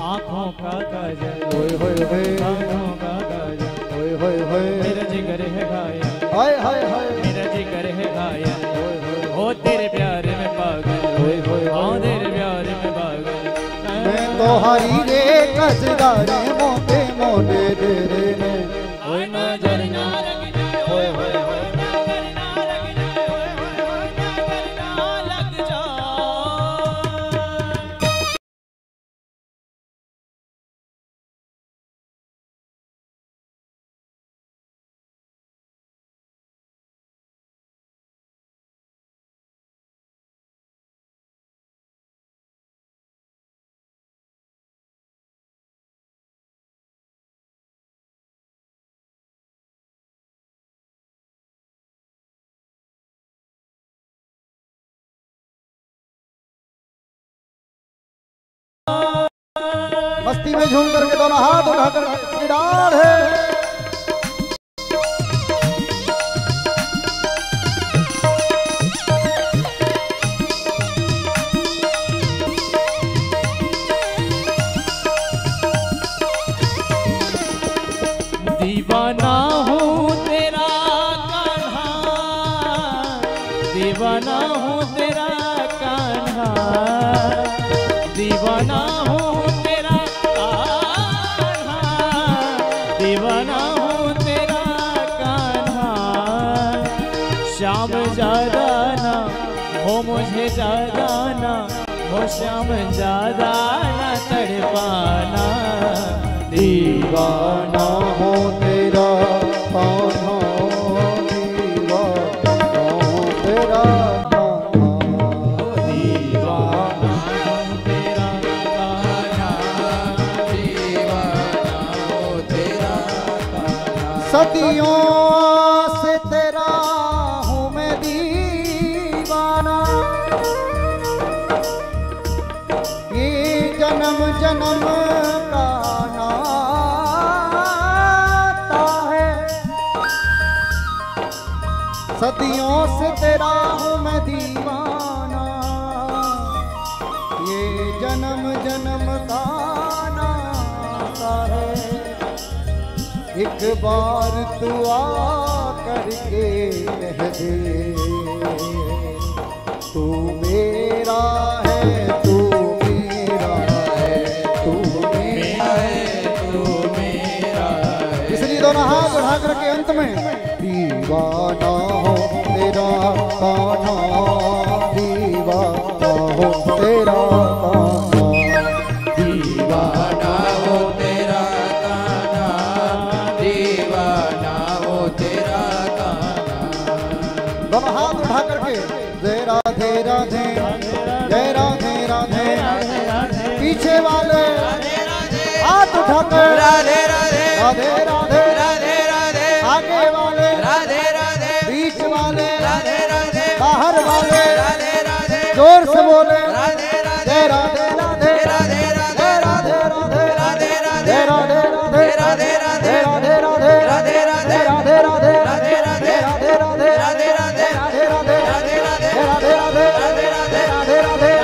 आँखों का काजल आँखों का काजल, मेरा जिगर है घायल, मेरा जिगर है घायल, हो तेरे प्यार में पागल, हो तेरे प्यार में पागल। मैं तो हरी रे कजरा रे मोटे मोटे तेरे ने होए नजर ना लग जाए, होए मस्ती में झूम करके दोनों हाथ उठाकर निडाल है। दीवाना हूँ तेरा कान्हा, दीवाना हूँ तेरा कान्हा, दीवाना हूँ तेरा कान्हा, दीवाना हूँ तेरा कान्हा। श्याम ज्यादा ना हो मुझे ज्यादा ना हो, श्याम ज्यादा ना तड़पाना। दीवाना हो तेरा कान्हा, दीवाना हो तेरा कान्हा, दीवाना हो तेरा कान्हा, दीवाना हो तेरा कान्हा। सदियों से तेरा हूँ मैं दीवाना, ये जन्म जन्म का नाता है। सदियों से तेरा हूँ मैं दीवाना, ये जन्म जन्म का नाता है। एक बार तू आ करके कह दे, तू मेरा है, तू मेरा है, तू मेरा है, तू मेरा है। इसलिए दोनों हाथ उठा करके अंत में दीवाना हो तेरा कान्हा, दीवाना हो तेरा कान्हा, दीवाना हो तेरा कान्हा, दीवाना हो तेरा कान्हा। दोनों हाथ उठा करके जय राधे राधे, जय राधे राधे। पीछे वाले हाथ उठाकर राधे राधे राधे राधे, राधे राधे आगे वाले राधे राधे, बीच वाले राधे राधे बाहर वाले राधे राधे, जोर से बोले राधे राधे, जय राधे राधे, राधे राधे, जय राधे राधे, राधे राधे, जय राधे राधे, राधे राधे, जय राधे राधे, राधे राधे, राधे राधे, राधे राधे, राधे राधे, राधे राधे, राधे राधे, राधे राधे, राधे राधे, राधे राधे, राधे राधे,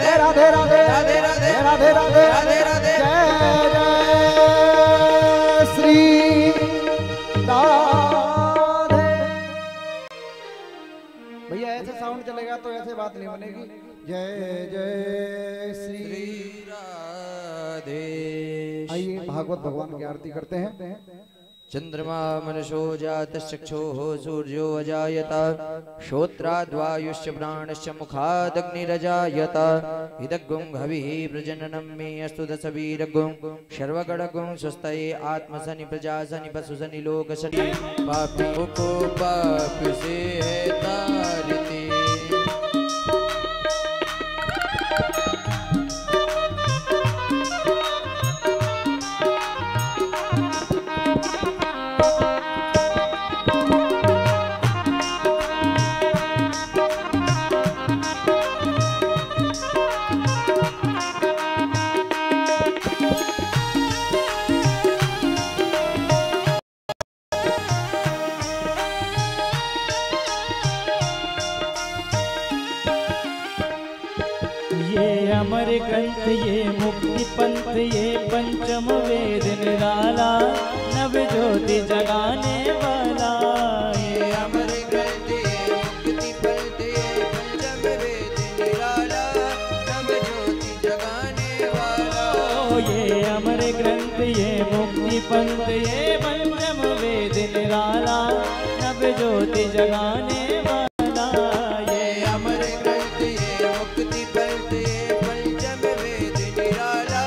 राधे राधे, राधे राधे, राधे राधे, राधे राधे। जय जय श्री राधे। भैया ऐसे साउंड चलेगा तो ऐसे बात नहीं बनेगी। जय जय श्री राधे। आइए भागवत भगवान की आरती करते हैं। चंद्रमा मनसो जातश्चक्षुः सूर्यो अजायत, श्रोत्राद्वायुश्च प्राणश्च मुखादग्निरजायत। इदग्गुं हविः प्रजननं मे अस्तु दशवीरगुं, सर्वगणगुं स्वस्तये आत्मसनि प्रजासनि पशुसनि लोकसनि। पापियों को पाप से है तारते, अमर ग्रंथ ये मुक्ति पंथ ये पंचम वेद निराला, नव ज्योति जगाने वाला। ये अमर ग्रंथ ये मुक्ति पंथ ये पंचम वेद निराला, नव ज्योति जगाने वाला। ये अमर ग्रंथ ये मुक्ति पंथ ये पंचम वेद निराला, नव ज्योति जगाने वाला। ये अमर ग्रंथ ये मुक्ति पंथ ये पंचम वेद निराला,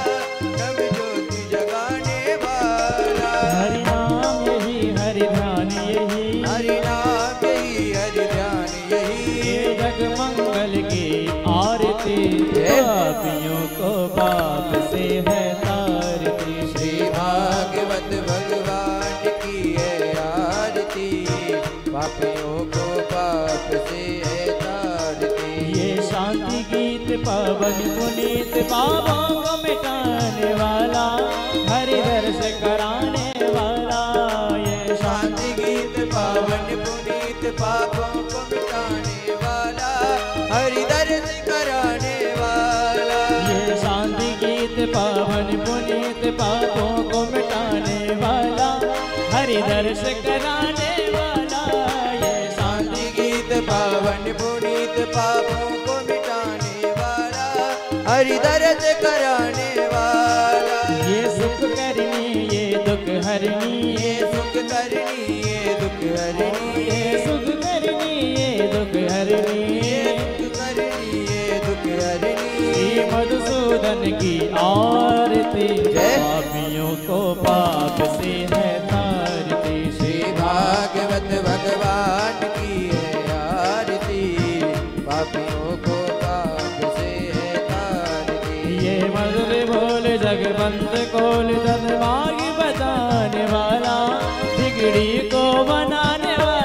नव ज्योति जगाने वाला। हरि नाम यही हरि ध्यान यही, हरि नाम यही हरि ध्यान यही। ये जग मंगल की आरती, पापियों को पाप से है तारती। श्री भागवत भगवान की है आरती, पापियों को पाप से है तारती। ये शांति गीत पावन पुनीत पापों को मिटाने वाला, हरि दर्श कराने वाला। ये शांति गीत पावन पुनीत पापों को मिटाने वाला, हरि दर्श कराने वाला। ये शांति गीत पावन पुनीत पापों को मिटाने वाला, हरि दर्श कराने वाला। ये शांति गीत पावन पुनीत पापों को मिटाने वाला, हरि दर्श कराने वाला। ये सुख करनी ये दुख हरनी, ये सुख करनी ये दुख हरनी, ये सुख करनी ये दुख हरनी। ये सुख करनी ये दुख हरनी। श्री मधुसूदन की आरती, जय। पापियों को पाप से है तारती। श्री भागवत भगवान की है आरती, पापियों को पाप से है तारती। ये मधुर बोल जगवंत कोल धन मांग बजाने वाला, बिगड़ी को बनाने वाला।